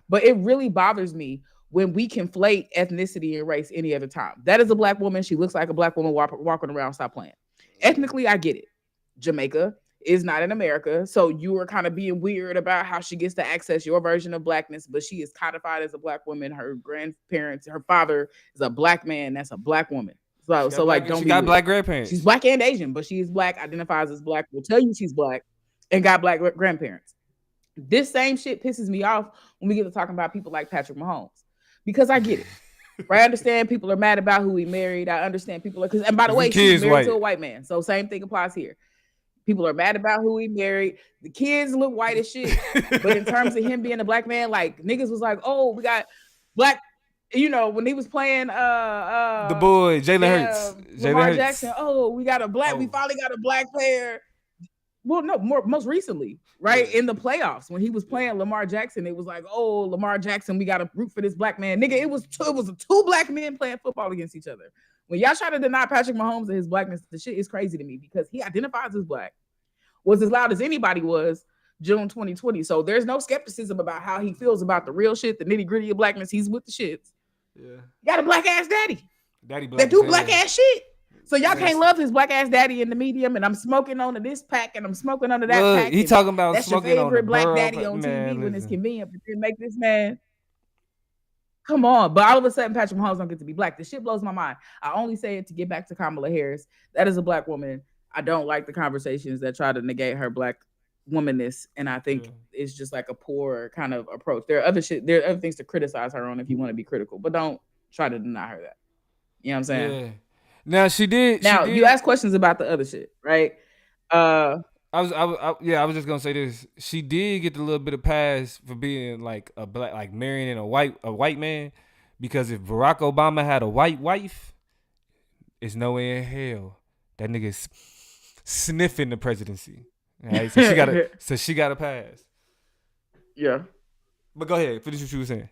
But it really bothers me when we conflate ethnicity and race any other time. That is a black woman. She looks like a black woman walking around. Stop playing. Ethnically, I get it. Jamaica is not in America. So you are kind of being weird about how she gets to access your version of blackness, but she is codified as a black woman. Her grandparents, her father is a black man. That's a black woman. So like, don't She be got weird. black She's grandparents. black and Asian, but she is black, identifies as black, will tell you she's black, and got black grandparents. This same shit pisses me off when we get to talking about people like Patrick Mahomes because I get it. Right? I understand people are mad about who he married. I understand people are because, and by the Cause them way, she was kids married to a white. white man. So same thing applies here. People are mad about who he married. The kids look white as shit. But in terms of him being a black man, like niggas was like, oh, we got black. When he was playing The boy Jalen Hurts. damn Jalen Lamar Hurts. Jackson, oh, we Oh finally got a black player. Well, no, most recently, yeah. right? In the playoffs when he was Yeah. playing Lamar Jackson, it was like, oh, Lamar Jackson, we gotta root for this black man. Nigga, it was two black men playing football against each other. When y'all try to deny Patrick Mahomes and his blackness, the shit is crazy to me because he identifies as black, was as loud as anybody was June 2020. So there's no skepticism about how he feels about the real shit, the nitty gritty of blackness. He's with the shits. Yeah. He got a black ass daddy Daddy black that as do black hell. ass shit. So y'all Yes. can't love his black ass daddy in the medium, and I'm smoking under this pack, and I'm smoking under that Look, pack. he And talking about that's your smoking on the favorite black burl. daddy on TV Man, when it's listen. convenient, but then make this man come on. But all of a sudden, Patrick Mahomes don't get to be black. This shit blows my mind. I only say it to get back to Kamala Harris. That is a black woman. I don't like the conversations that try to negate her black womanness, and I Yeah. think it's just like a poor kind of approach. There are other shit. There are other things to criticize her on if you want to be critical, but don't try to deny her that. You know what I'm saying? Yeah. Now she did. She Now you did. ask questions about the other shit, right? Uh, I was just gonna say this. She did get a little bit of pass for being like a black, like marrying a white man, because if Barack Obama had a white wife, it's no way in hell that nigga's sniffing the presidency. All right, so she got a pass. yeah. But go ahead, finish what you were saying.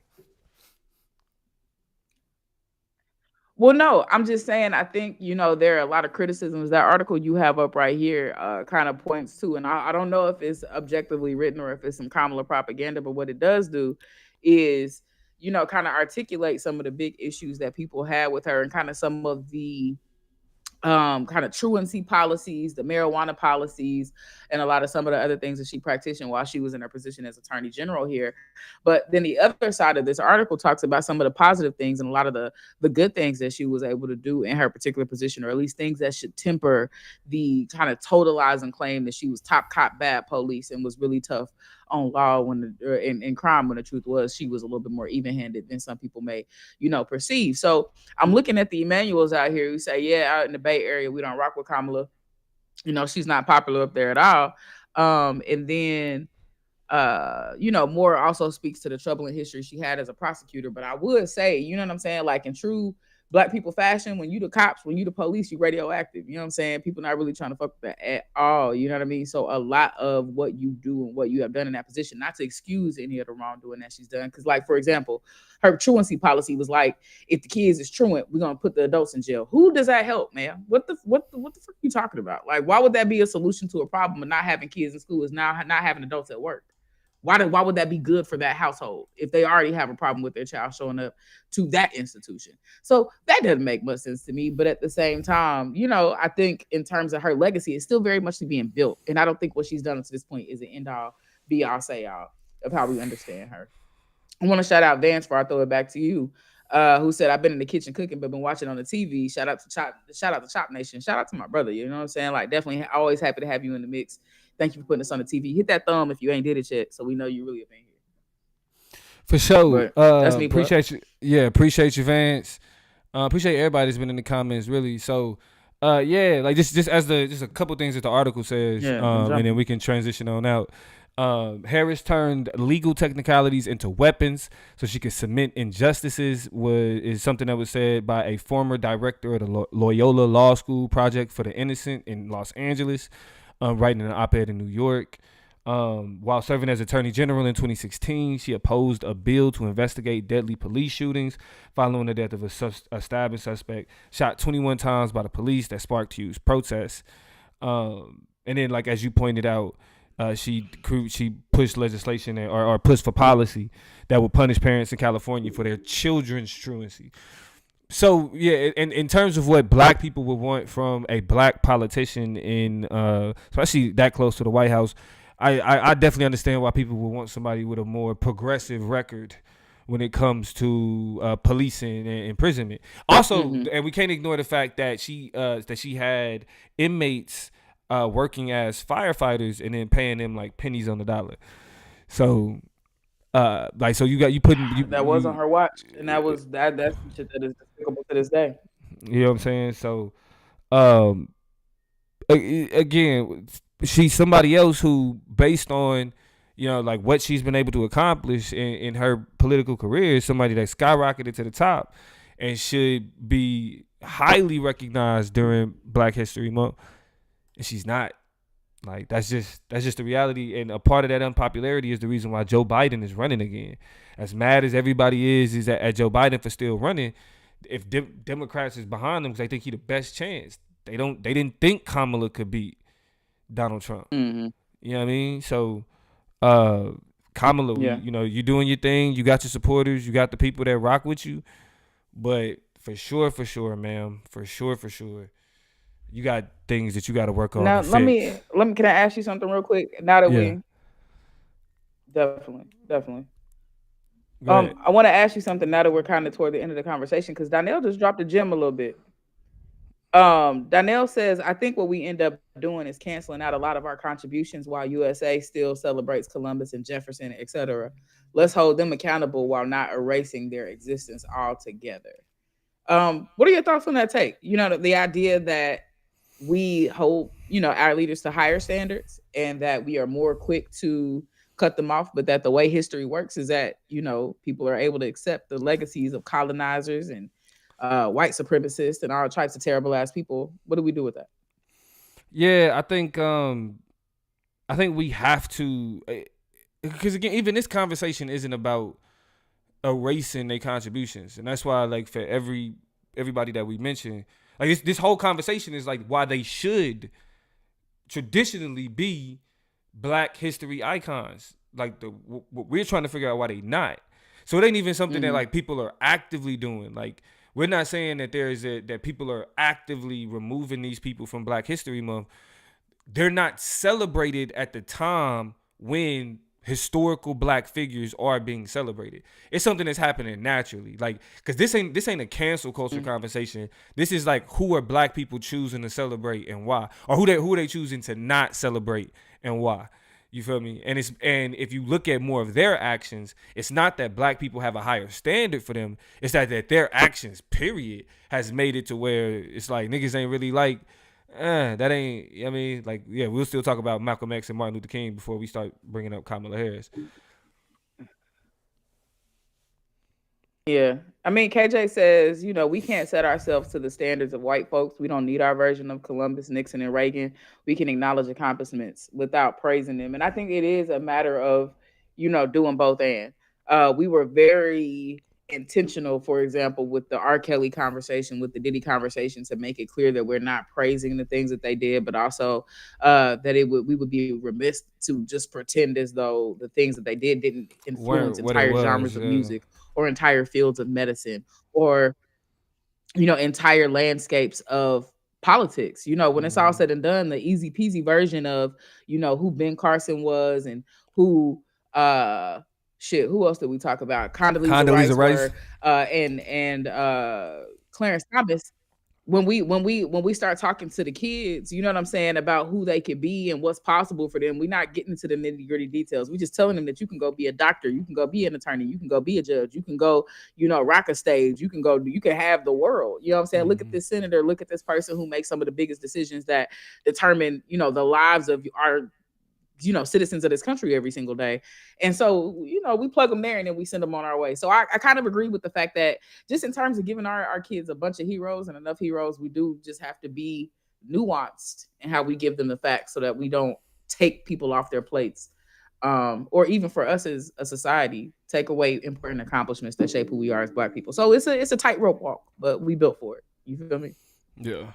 Well, no, I'm just saying. I think there are a lot of criticisms. That article you have up right here kind of points to, and I don't know if it's objectively written or if it's some Kamala propaganda. But what it does do is, kind of articulate some of the big issues that people had with her, and kind of some of the kind of truancy policies, the marijuana policies, and a lot of some of the other things that she practiced while she was in her position as attorney general here. But then the other side of this article talks about some of the positive things and a lot of the good things that she was able to do in her particular position, or at least things that should temper the kind of totalizing claim that she was top cop, bad police, and was really tough on law in crime, when the truth was she was a little bit more even-handed than some people may perceive. So I'm looking at the Emmanuels out here who say, yeah, out in the Bay Area, we don't rock with Kamala. She's not popular up there at all. And then Moore also speaks to the troubling history she had as a prosecutor. But I would say, you know what I'm saying? Like in true black people fashion, when you the cops, when you the police, you radioactive. You know what I'm saying? People not really trying to fuck with that at all. You know what I mean? So a lot of what you do and what you have done in that position, not to excuse any of the wrongdoing that she's done. Because, like, for example, her truancy policy was like, if the kids is truant, we're gonna put the adults in jail. Who does that help, man? What the fuck are you talking about? Like, why would that be a solution to a problem of not having kids in school is now not having adults at work? Why would that be good for that household if they already have a problem with their child showing up to that institution? So that doesn't make much sense to me. But at the same time, I think in terms of her legacy, it's still very much being built. And I don't think what she's done to this point is an end all, be all, say all of how we understand her. I want to shout out Vance before I throw it back to you, who said, I've been in the kitchen cooking, but been watching on the TV. Shout out to Chop Nation. Shout out to my brother. You know what I'm saying? Like, definitely always happy to have you in the mix. Thank you for putting us on the TV. Hit that thumb if you ain't did it yet, so we know you really have been here. For sure. That's me. Appreciate you. Yeah, appreciate you, Vance. Appreciate everybody that's been in the comments, really. So, like just as just a couple things that the article says, and then we can transition on out. Harris turned legal technicalities into weapons so she could cement injustices. Is something that was said by a former director of the Loyola Law School Project for the Innocent in Los Angeles, writing an op-ed in New York. While serving as Attorney General in 2016, she opposed a bill to investigate deadly police shootings following the death of a stabbing suspect shot 21 times by the police that sparked huge protests. And then, like as you pointed out, she pushed legislation or pushed for policy that would punish parents in California for their children's truancy. So yeah, in terms of what black people would want from a black politician especially that close to the White House, I definitely understand why people would want somebody with a more progressive record when it comes to policing and imprisonment. Also, and we can't ignore the fact that she had inmates working as firefighters and then paying them like pennies on the dollar. So Like so you putting That was on her watch, and that's some shit that is despicable to this day. you know what I'm saying. So um again, she's somebody else who, based on like what she's been able to accomplish in her political career, is somebody that skyrocketed to the top and should be highly recognized during Black History Month, and she's not. Like that's just the reality, and a part of that unpopularity is the reason why Joe Biden is running again. As mad as everybody is at Joe Biden for still running, if Democrats is behind them because they think he the best chance, they didn't think Kamala could beat Donald Trump. Mm-hmm. You know what I mean? So uh Kamala, Yeah. you doing your thing, you got your supporters, you got the people that rock with you, but for sure, ma'am, for sure, you got things that you got to work on Now and fix. can I ask you something real quick? Now that Yeah, we definitely. go ahead. I want to ask you something now that we're kind of toward the end of the conversation because Donnell just dropped a gem a little bit. Donnell says, I think what we end up doing is canceling out a lot of our contributions while USA still celebrates Columbus and Jefferson, etc. Let's hold them accountable while not erasing their existence altogether. What are your thoughts on that take? The idea that we hold, our leaders to higher standards and that we are more quick to cut them off, but that the way history works is that, people are able to accept the legacies of colonizers and white supremacists and all types of terrible ass people. What do we do with that? Yeah, I think we have to, because again, even this conversation isn't about erasing their contributions, and that's why, like, for everybody that we mentioned, like this whole conversation is like why they should traditionally be Black history icons. Like we're trying to figure out why they not. So it ain't even something that Mm-hmm. like people are actively doing. Like we're not saying that that people are actively removing these people from Black History Month. They're not celebrated at the time when historical Black figures are being celebrated. It's something that's happening naturally. Like, cause this ain't a cancel culture conversation. This is like, who are Black people choosing to celebrate and why, or who are they choosing to not celebrate and why. You feel me? And if you look at more of their actions, it's not that Black people have a higher standard for them. It's that their actions, period, has made it to where it's like niggas ain't really like, that ain't. I mean, like, yeah, we'll still talk about Malcolm X and Martin Luther King before we start bringing up Kamala Harris. Yeah. I mean, KJ says, we can't set ourselves to the standards of white folks. We don't need our version of Columbus, Nixon, and Reagan. We can acknowledge accomplishments without praising them. And I think it is a matter of, doing both and. We were very intentional, for example, with the R. Kelly conversation, with the Diddy conversation, to make it clear that we're not praising the things that they did, but also that we would be remiss to just pretend as though the things that they didn't Where influence what it entire was, genres of yeah. music or entire fields of medicine or entire landscapes of politics. When it's all Mm-hmm. said and done, the easy peasy version of who Ben Carson was and who who else did we talk about? Condoleezza Condoleezza Rice Rice. were and Clarence Thomas. When we start talking to the kids, you know what I'm saying, about who they could be and what's possible for them, we're not getting into the nitty-gritty details. We just telling them that you can go be a doctor, you can go be an attorney, you can go be a judge, you can go, rock a stage, you can have the world. You know what I'm saying? Look at Mm-hmm. this senator, look at this person who makes some of the biggest decisions that determine, the lives of our citizens of this country every single day. And so, we plug them there and then we send them on our way. So I kind of agree with the fact that just in terms of giving our kids a bunch of heroes and enough heroes, we do just have to be nuanced in how we give them the facts so that we don't take people off their plates. Or even for us as a society, take away important accomplishments that shape who we are as Black people. So it's a tightrope walk, but we built for it. You feel me? Yeah.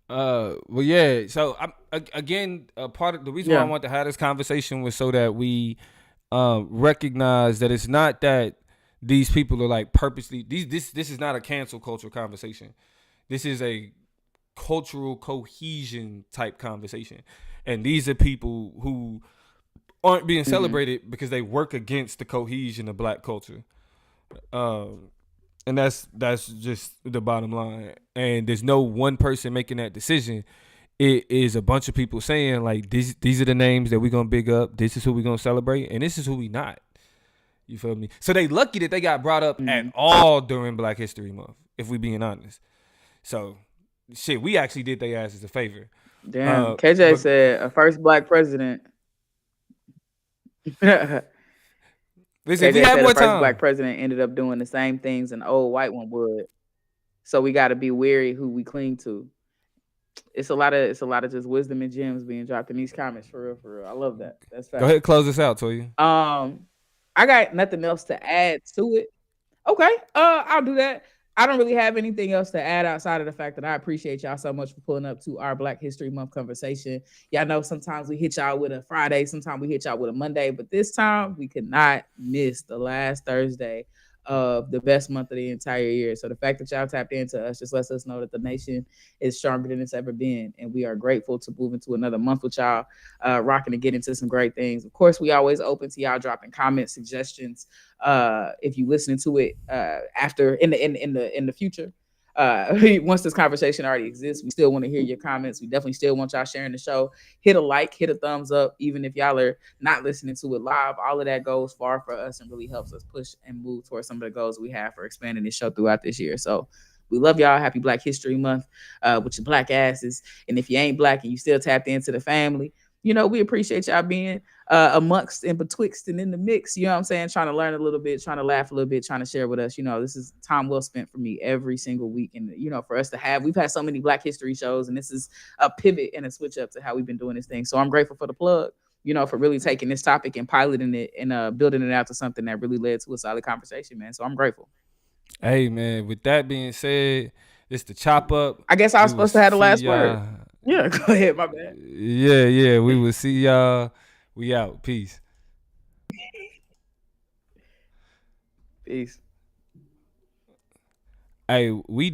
Well, yeah. So again, part of the reason why I Yeah. want to have this conversation was so that we recognize that it's not that these people are like purposely. This is not a cancel culture conversation. This is a cultural cohesion type conversation, and these are people who aren't being Mm-hmm. celebrated because they work against the cohesion of Black culture. Um, and that's just the bottom line. And there's no one person making that decision. It is a bunch of people saying like these are the names that we're gonna big up. This is who we're gonna celebrate, and this is who we not. You feel me? So they lucky that they got brought up at Mm. all during Black History Month, if we being honest. So shit, we actually did their asses a favor. Damn. KJ But said a first black president. KJ listen, if we had said the more first black time, president ended up doing the same things an old white one would. So we got to be wary who we cling to. It's a lot of just wisdom and gems being dropped in these comments for real, for real. I love that. That's go ahead, facts. close this out, Toya. I got nothing else to add to it. Okay, I'll do that. I don't really have anything else to add outside of the fact that I appreciate y'all so much for pulling up to our Black History Month conversation. Y'all know sometimes we hit y'all with a Friday, sometimes we hit y'all with a Monday, but this time we could not miss the last Thursday of the best month of the entire year. So the fact that y'all tapped into us just lets us know that the nation is stronger than it's ever been, and we are grateful to move into another month with y'all, rocking and get into some great things. Of course, we always open to y'all dropping comments, suggestions, if you listen to it after in the future. Once this conversation already exists, we still want to hear your comments. We definitely still want y'all sharing the show. Hit a like, hit a thumbs up, even if y'all are not listening to it live. All of that goes far for us and really helps us push and move towards some of the goals we have for expanding this show throughout this year. So we love y'all. Happy Black History Month with your black asses. And if you ain't black and you still tapped into the family, we appreciate y'all being amongst and betwixt and in the mix. You know what I'm saying? Trying to learn a little bit, trying to laugh a little bit, trying to share with us. This is time well spent for me every single week. And, for us to we've had so many Black history shows, and this is a pivot and a switch up to how we've been doing this thing. So I'm grateful for the plug, for really taking this topic and piloting it and building it out to something that really led to a solid conversation, man. So I'm grateful. Hey man, with that being said, it's the chop up. I guess I was We will supposed to have the see last word. y'all. Yeah, go ahead, my bad. Yeah. We will see y'all. We out. Peace. Peace. Hey, we